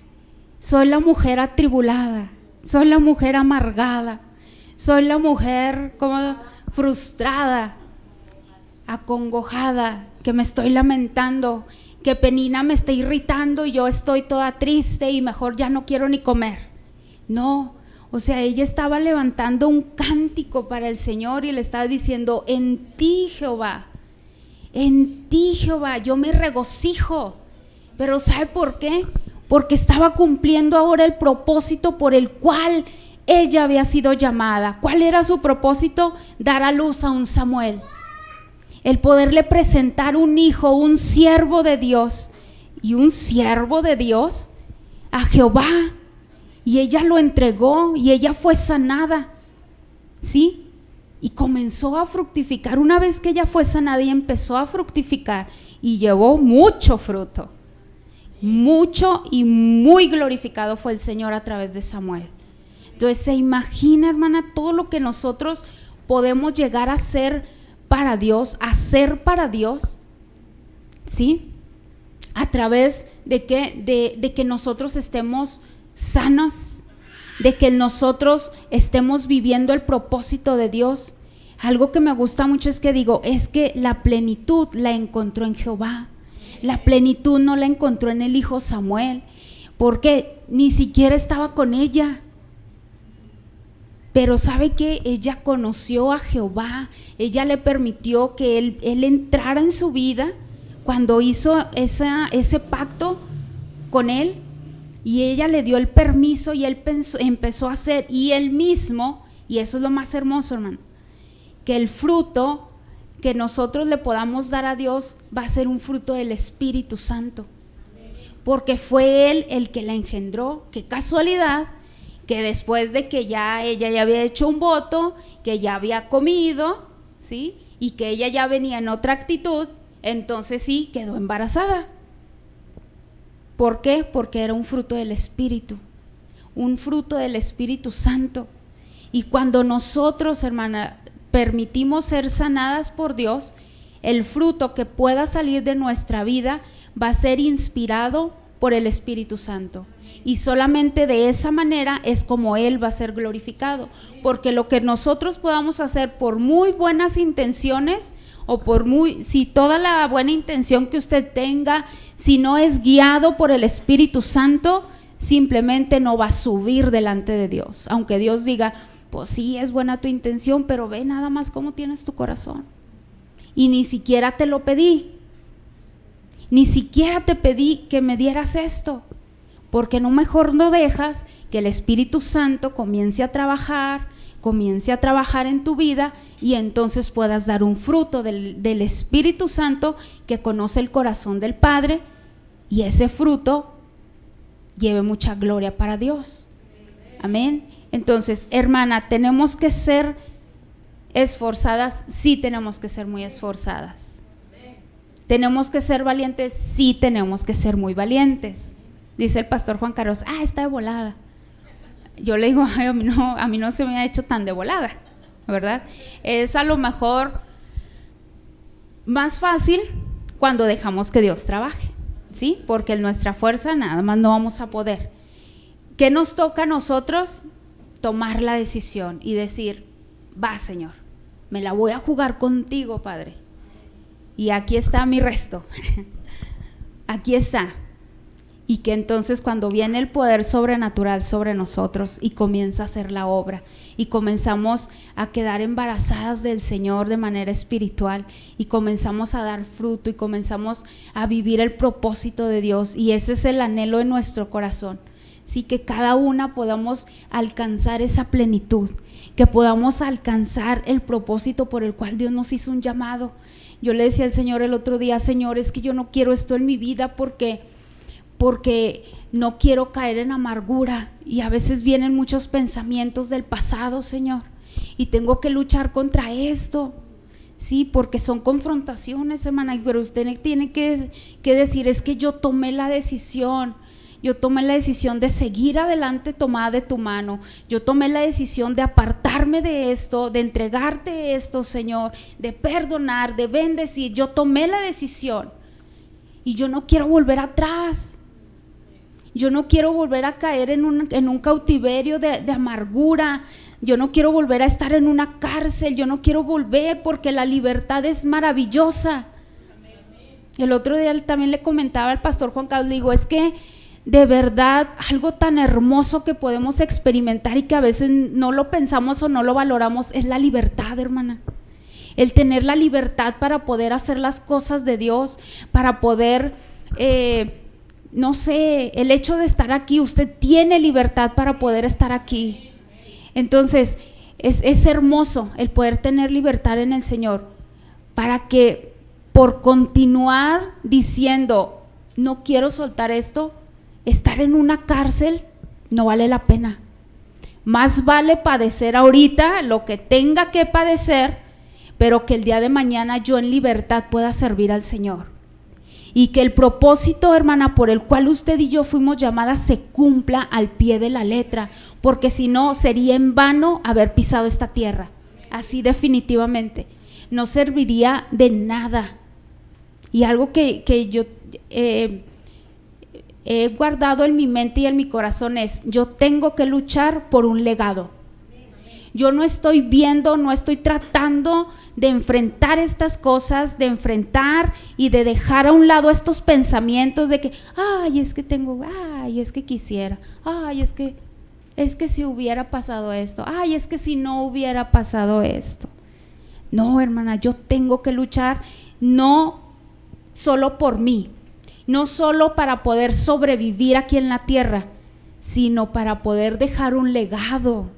soy la mujer atribulada, soy la mujer amargada, soy la mujer como frustrada, acongojada, que me estoy lamentando, que Penina me está irritando y yo estoy toda triste y mejor ya no quiero ni comer. No, o sea, ella estaba levantando un cántico para el Señor y le estaba diciendo: en ti, Jehová, yo me regocijo. Pero ¿sabe por qué? Porque estaba cumpliendo ahora el propósito por el cual ella había sido llamada. ¿Cuál era su propósito? Dar a luz a un Samuel, el poderle presentar un hijo, un siervo de Dios, y un siervo de Dios a Jehová. Y ella lo entregó y ella fue sanada, ¿sí? Y comenzó a fructificar. Una vez que ella fue sanada y empezó a fructificar, y llevó mucho fruto, mucho, y muy glorificado fue el Señor a través de Samuel. Entonces se imagina, hermana, todo lo que nosotros podemos llegar a hacer para Dios, hacer para Dios, ¿sí? A través de que nosotros estemos sanos, de que nosotros estemos viviendo el propósito de Dios. Algo que me gusta mucho es que la plenitud la encontró en Jehová. La plenitud no la encontró en el hijo Samuel, porque ni siquiera estaba con ella. Pero ¿sabe qué? Ella conoció a Jehová. Ella le permitió que él entrara en su vida cuando hizo ese pacto con él, y ella le dio el permiso y él empezó a hacer, y él mismo, y eso es lo más hermoso, hermano, que el fruto que nosotros le podamos dar a Dios va a ser un fruto del Espíritu Santo, porque fue Él el que la engendró. Qué casualidad que después de que ella ya había hecho un voto, que ya había comido, ¿sí? Y que ella ya venía en otra actitud, entonces sí quedó embarazada. ¿Por qué? Porque era un fruto del Espíritu, un fruto del Espíritu Santo. Y cuando nosotros, hermana, permitimos ser sanadas por Dios, el fruto que pueda salir de nuestra vida va a ser inspirado por el Espíritu Santo. Y solamente de esa manera es como Él va a ser glorificado. Porque lo que nosotros podamos hacer por muy buenas intenciones, o si toda la buena intención que usted tenga, si no es guiado por el Espíritu Santo, simplemente no va a subir delante de Dios. Aunque Dios diga: pues sí, es buena tu intención, pero ve nada más cómo tienes tu corazón. Y ni siquiera te lo pedí, ni siquiera te pedí que me dieras esto, porque no mejor no dejas que el Espíritu Santo comience a trabajar en tu vida, y entonces puedas dar un fruto del Espíritu Santo que conoce el corazón del Padre, y ese fruto lleve mucha gloria para Dios. Amén. Entonces, hermana, ¿tenemos que ser esforzadas? Sí, tenemos que ser muy esforzadas. ¿Tenemos que ser valientes? Sí, tenemos que ser muy valientes. Dice el pastor Juan Carlos, está de volada. Yo le digo, a mí no se me ha hecho tan de volada, ¿verdad? Es a lo mejor más fácil cuando dejamos que Dios trabaje, ¿sí? Porque en nuestra fuerza nada más no vamos a poder. ¿Qué nos toca a nosotros? Tomar la decisión y decir, va, Señor, me la voy a jugar contigo, Padre. Y aquí está mi resto, aquí está. Y que entonces cuando viene el poder sobrenatural sobre nosotros y comienza a hacer la obra y comenzamos a quedar embarazadas del Señor de manera espiritual y comenzamos a dar fruto y comenzamos a vivir el propósito de Dios, y ese es el anhelo de nuestro corazón, sí, que cada una podamos alcanzar esa plenitud, que podamos alcanzar el propósito por el cual Dios nos hizo un llamado. Yo le decía al Señor el otro día, Señor, es que yo no quiero esto en mi vida porque no quiero caer en amargura, y a veces vienen muchos pensamientos del pasado, Señor, y tengo que luchar contra esto, sí, porque son confrontaciones, hermana, pero usted tiene que decir, es que yo tomé la decisión de seguir adelante tomada de tu mano, yo tomé la decisión de apartarme de esto, de entregarte esto, Señor, de perdonar, de bendecir, yo tomé la decisión y yo no quiero volver atrás. Yo no quiero volver a caer en un cautiverio de amargura. Yo no quiero volver a estar en una cárcel. Yo no quiero volver, porque la libertad es maravillosa. El otro día también le comentaba al pastor Juan Carlos, le digo, es que de verdad algo tan hermoso que podemos experimentar y que a veces no lo pensamos o no lo valoramos es la libertad, hermana. El tener la libertad para poder hacer las cosas de Dios, para poder no sé, el hecho de estar aquí, usted tiene libertad para poder estar aquí. Entonces es hermoso el poder tener libertad en el Señor, para que por continuar diciendo no quiero soltar esto, estar en una cárcel no vale la pena. Más vale padecer ahorita lo que tenga que padecer, pero que el día de mañana yo en libertad pueda servir al Señor. Y que el propósito, hermana, por el cual usted y yo fuimos llamadas se cumpla al pie de la letra, porque si no sería en vano haber pisado esta tierra. Así definitivamente no serviría de nada. Y algo que yo he guardado en mi mente y en mi corazón es, yo tengo que luchar por un legado. Yo no estoy tratando de enfrentar estas cosas, de enfrentar y de dejar a un lado estos pensamientos de que, es que quisiera, es que si hubiera pasado esto, es que si no hubiera pasado esto. No, hermana, yo tengo que luchar no solo por mí, no solo para poder sobrevivir aquí en la tierra, sino para poder dejar un legado,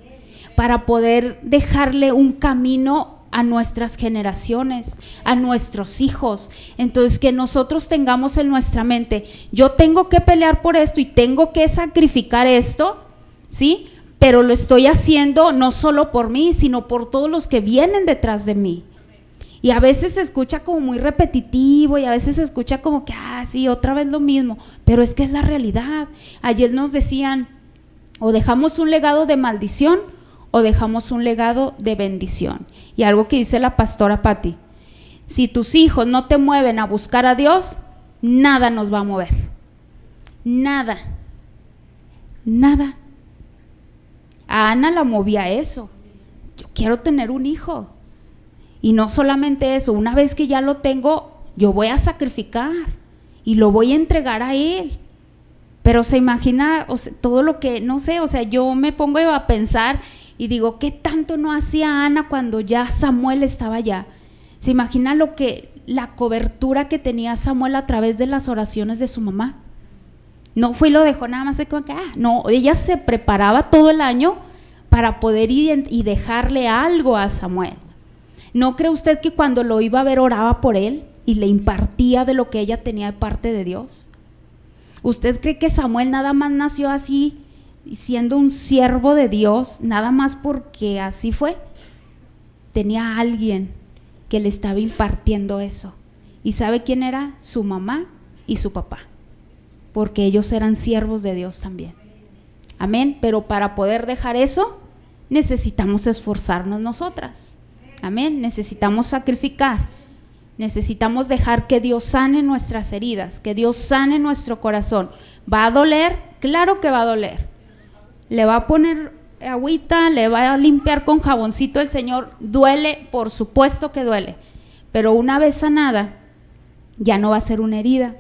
para poder dejarle un camino a nuestras generaciones, a nuestros hijos. Entonces, que nosotros tengamos en nuestra mente, yo tengo que pelear por esto y tengo que sacrificar esto, ¿sí? Pero lo estoy haciendo no solo por mí, sino por todos los que vienen detrás de mí. Y a veces se escucha como muy repetitivo y a veces se escucha como que, sí, otra vez lo mismo, pero es que es la realidad. Ayer nos decían, o dejamos un legado de maldición o dejamos un legado de bendición. Y algo que dice la pastora Patti, si tus hijos no te mueven a buscar a Dios, nada nos va a mover, nada. A Ana la movía eso, yo quiero tener un hijo, y no solamente eso, una vez que ya lo tengo, yo voy a sacrificar y lo voy a entregar a Él. Pero se imagina, todo lo que, no sé, yo me pongo a pensar y digo, ¿qué tanto no hacía Ana cuando ya Samuel estaba allá? Se imagina la cobertura que tenía Samuel a través de las oraciones de su mamá. No fue y lo dejó nada más de como que, no, ella se preparaba todo el año para poder ir y dejarle algo a Samuel. ¿No cree usted que cuando lo iba a ver oraba por él y le impartía de lo que ella tenía de parte de Dios? ¿Usted cree que Samuel nada más nació así y siendo un siervo de Dios, nada más porque así fue, tenía a alguien que le estaba impartiendo eso. ¿Y sabe quién era? Su mamá y su papá, porque ellos eran siervos de Dios también. Amén. Pero para poder dejar eso, necesitamos esforzarnos nosotras. Amén. Necesitamos sacrificar. Necesitamos dejar que Dios sane nuestras heridas, que Dios sane nuestro corazón. ¿Va a doler? Claro que va a doler. ¿Le va a poner agüita? ¿Le va a limpiar con jaboncito el Señor? Duele, por supuesto que duele. Pero una vez sanada, ya no va a ser una herida.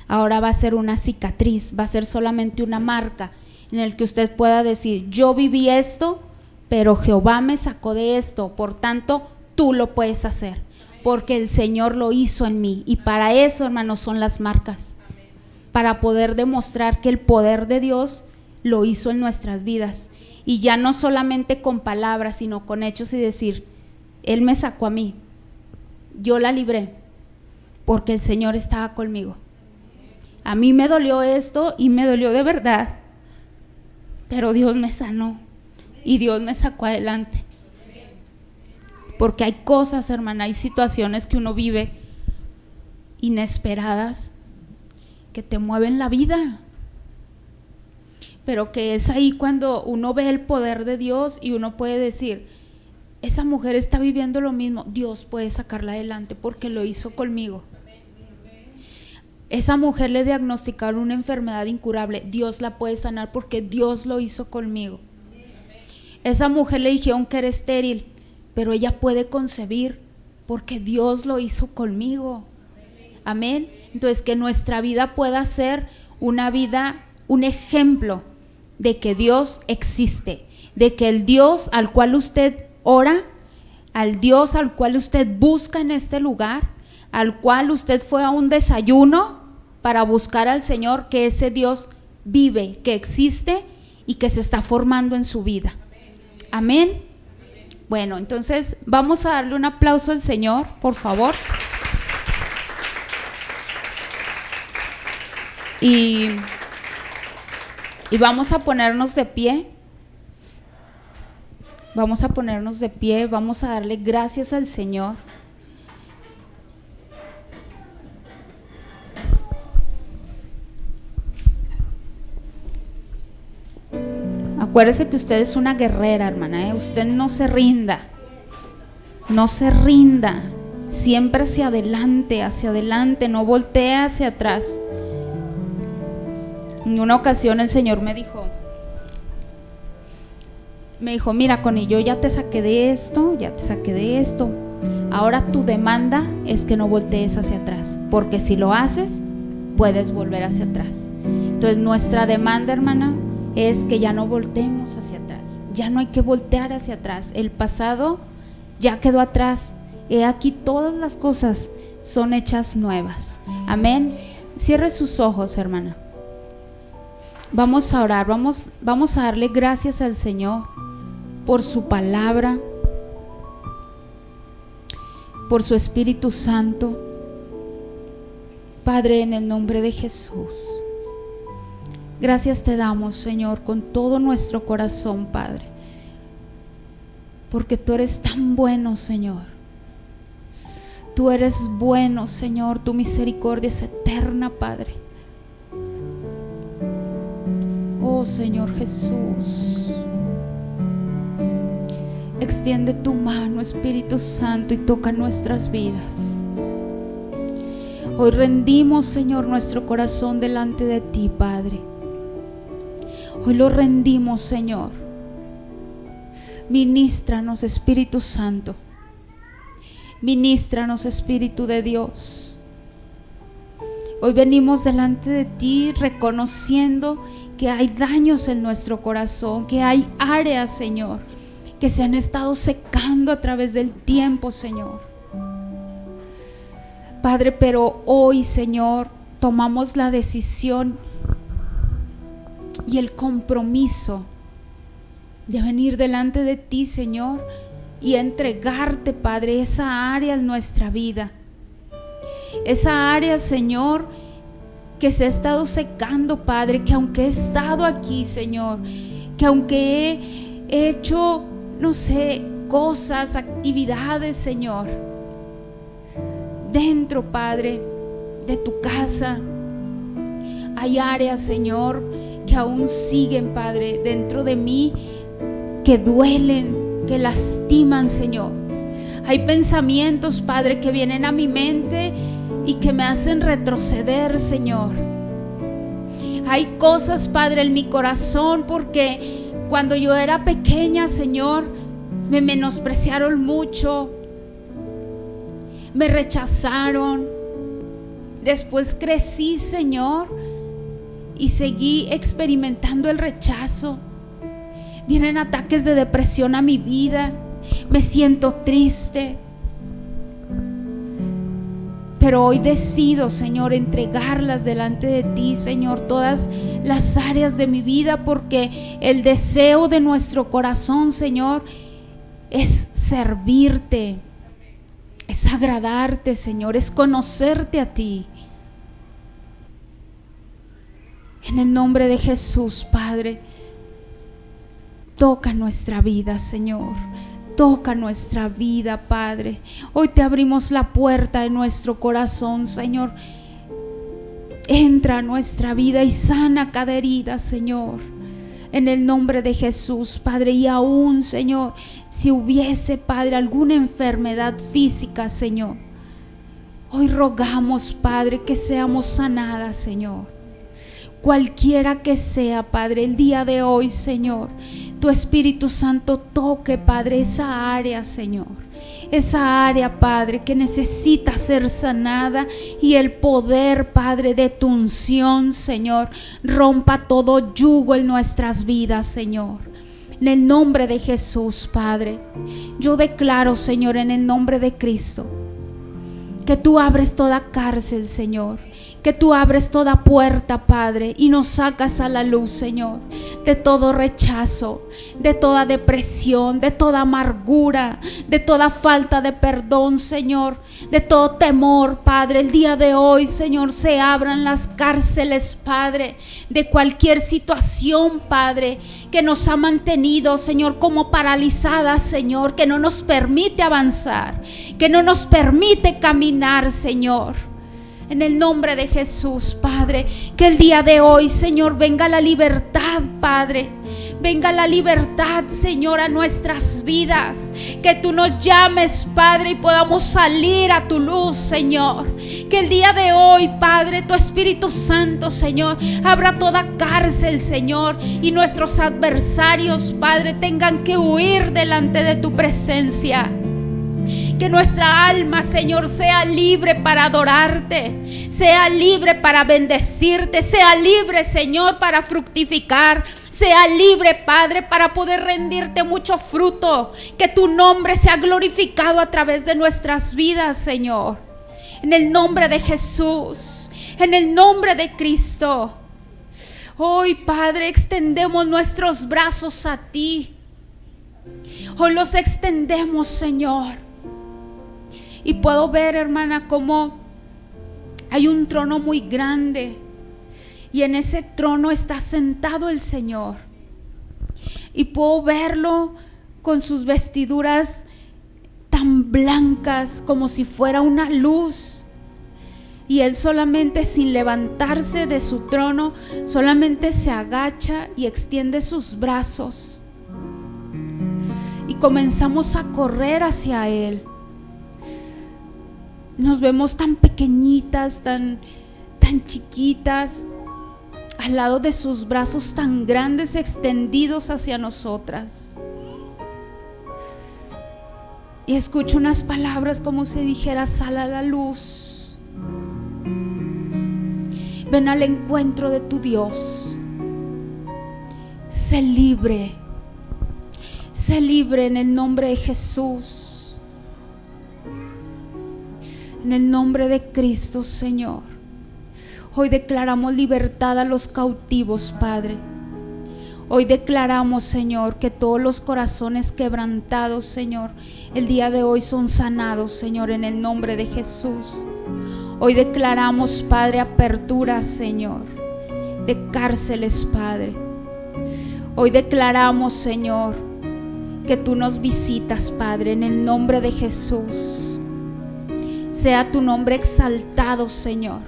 Ahora va a ser una cicatriz, va a ser solamente una marca en el que usted pueda decir: yo viví esto, pero Jehová me sacó de esto, por tanto tú lo puedes hacer, porque el Señor lo hizo en mí. Y para eso, hermanos, son las marcas, para poder demostrar que el poder de Dios lo hizo en nuestras vidas, y ya no solamente con palabras, sino con hechos, y decir: Él me sacó a mí, yo la libré, porque el Señor estaba conmigo. A mí me dolió esto, y me dolió de verdad, pero Dios me sanó y Dios me sacó adelante. Porque hay cosas, hermana, hay situaciones que uno vive inesperadas que te mueven la vida, pero que es ahí cuando uno ve el poder de Dios y uno puede decir: esa mujer está viviendo lo mismo, Dios puede sacarla adelante porque lo hizo conmigo. Esa mujer le diagnosticaron una enfermedad incurable, Dios la puede sanar porque Dios lo hizo conmigo. Esa mujer le dijeron que era estéril, pero ella puede concebir porque Dios lo hizo conmigo. Amén. Entonces, que nuestra vida pueda ser una vida, un ejemplo de que Dios existe, de que el Dios al cual usted ora, al Dios al cual usted busca en este lugar, al cual usted fue a un desayuno para buscar al Señor, que ese Dios vive, que existe y que se está formando en su vida. Amén. Bueno, entonces vamos a darle un aplauso al Señor, por favor. Y vamos a ponernos de pie. Vamos a ponernos de pie, vamos a darle gracias al Señor. Acuérdese que usted es una guerrera, hermana, Usted no se rinda, no se rinda, siempre hacia adelante, no voltee hacia atrás. En una ocasión el Señor me dijo: mira, Connie, yo ya te saqué de esto, ahora tu demanda es que no voltees hacia atrás, porque si lo haces, puedes volver hacia atrás. Entonces nuestra demanda, hermana, es que ya no volteemos hacia atrás, ya no hay que voltear hacia atrás, el pasado ya quedó atrás, he aquí todas las cosas son hechas nuevas. Amén. Cierre sus ojos, hermana. Vamos a orar, vamos a darle gracias al Señor por su palabra, por su Espíritu Santo. Padre, en el nombre de Jesús, gracias te damos, Señor, con todo nuestro corazón, Padre, porque tú eres tan bueno, Señor. Tú eres bueno, Señor, tu misericordia es eterna, Padre. Oh, Señor Jesús, extiende tu mano, Espíritu Santo, y toca nuestras vidas. Hoy rendimos, Señor, nuestro corazón delante de ti, Padre. Hoy lo rendimos, Señor. Ministranos, Espíritu Santo. Ministranos, Espíritu de Dios. Hoy venimos delante de ti reconociendo que hay daños en nuestro corazón, que hay áreas, Señor, que se han estado secando a través del tiempo, Señor. Padre, pero hoy, Señor, tomamos la decisión y el compromiso de venir delante de ti, Señor, y entregarte, Padre, esa área en nuestra vida. Esa área, Señor, que se ha estado secando, Padre, que aunque he estado aquí, Señor, que aunque he hecho, no sé, cosas, actividades, Señor, dentro, Padre, de tu casa, hay áreas, Señor, que aún siguen, Padre, dentro de mí, que duelen, que lastiman, Señor. Hay pensamientos, Padre, que vienen a mi mente y que me hacen retroceder, Señor. Hay cosas, Padre, en mi corazón, porque cuando yo era pequeña, Señor, me menospreciaron mucho, me rechazaron. Después crecí, Señor, y seguí experimentando el rechazo. Vienen ataques de depresión a mi vida, me siento triste. Pero hoy decido, Señor, entregarlas delante de ti, Señor, todas las áreas de mi vida, porque el deseo de nuestro corazón, Señor, es servirte, es agradarte, Señor, es conocerte a ti. En el nombre de Jesús, Padre, toca nuestra vida, Señor. Toca nuestra vida, Padre. Hoy te abrimos la puerta de nuestro corazón, Señor. Entra a nuestra vida y sana cada herida, Señor. En el nombre de Jesús, Padre. Y aún, Señor, si hubiese, Padre, alguna enfermedad física, Señor, hoy rogamos, Padre, que seamos sanadas, Señor. Cualquiera que sea, Padre, el día de hoy, Señor, tu Espíritu Santo toque, Padre, esa área, Señor. Esa área, Padre, que necesita ser sanada, y el poder, Padre, de tu unción, Señor, rompa todo yugo en nuestras vidas, Señor. En el nombre de Jesús, Padre, yo declaro, Señor, en el nombre de Cristo, que tú abres toda cárcel, Señor, que tú abres toda puerta, Padre, y nos sacas a la luz, Señor, de todo rechazo, de toda depresión, de toda amargura, de toda falta de perdón, Señor, de todo temor, Padre. El día de hoy, Señor, se abran las cárceles, Padre, de cualquier situación, Padre, que nos ha mantenido, Señor, como paralizadas, Señor, que no nos permite avanzar, que no nos permite caminar, Señor. En el nombre de Jesús, Padre, que el día de hoy, Señor, venga la libertad, Padre. Venga la libertad, Señor, a nuestras vidas. Que tú nos llames, Padre, y podamos salir a tu luz, Señor. Que el día de hoy, Padre, tu Espíritu Santo, Señor, abra toda cárcel, Señor, y nuestros adversarios, Padre, tengan que huir delante de tu presencia. Que nuestra alma, Señor, sea libre para adorarte, sea libre para bendecirte, sea libre, Señor, para fructificar, sea libre, Padre, para poder rendirte mucho fruto. Que tu nombre sea glorificado a través de nuestras vidas, Señor. En el nombre de Jesús, en el nombre de Cristo. Hoy, Padre, extendemos nuestros brazos a ti. Hoy los extendemos, Señor. Y puedo ver, hermana, como hay un trono muy grande, y en ese trono está sentado el Señor. Y puedo verlo con sus vestiduras tan blancas como si fuera una luz. Y Él solamente, sin levantarse de su trono, solamente se agacha y extiende sus brazos. Y comenzamos a correr hacia Él. Nos vemos tan pequeñitas, tan chiquitas, al lado de sus brazos tan grandes extendidos hacia nosotras. Y escucho unas palabras como si dijera: sal a la luz. Ven al encuentro de tu Dios. Sé libre. Sé libre en el nombre de Jesús. En el nombre de Cristo, Señor. Hoy declaramos libertad a los cautivos, Padre. Hoy declaramos, Señor, que todos los corazones quebrantados, Señor, el día de hoy son sanados, Señor, en el nombre de Jesús. Hoy declaramos, Padre, apertura, Señor, de cárceles, Padre. Hoy declaramos, Señor, que tú nos visitas, Padre, en el nombre de Jesús. Sea tu nombre exaltado, Señor,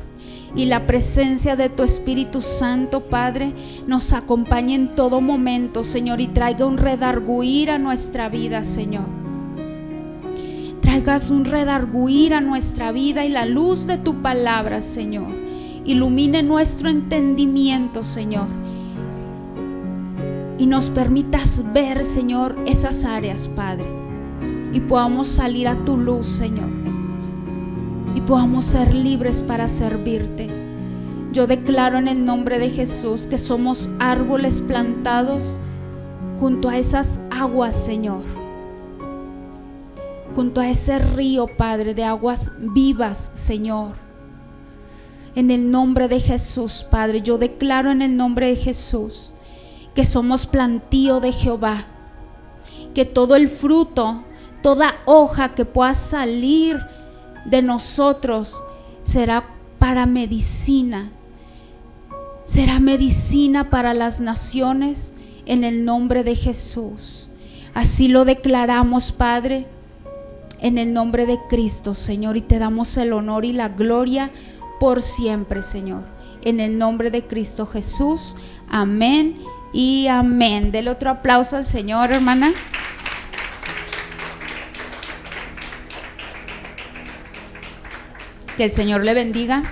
y la presencia de tu Espíritu Santo, Padre, nos acompañe en todo momento, Señor, y traiga un redarguir a nuestra vida, Señor. Traigas un redarguir a nuestra vida y la luz de tu palabra, Señor, ilumine nuestro entendimiento, Señor, y nos permitas ver, Señor, esas áreas, Padre, y podamos salir a tu luz, Señor, y podamos ser libres para servirte. Yo declaro en el nombre de Jesús que somos árboles plantados junto a esas aguas, Señor, junto a ese río, Padre, de aguas vivas, Señor. En el nombre de Jesús, Padre, yo declaro en el nombre de Jesús que somos plantío de Jehová, que todo el fruto, toda hoja que pueda salir de nosotros será para medicina, será medicina para las naciones en el nombre de Jesús. Así lo declaramos, Padre, en el nombre de Cristo, Señor, y te damos el honor y la gloria por siempre, Señor, en el nombre de Cristo Jesús. Amén y amén. Dele otro aplauso al Señor, hermana. Que el Señor le bendiga.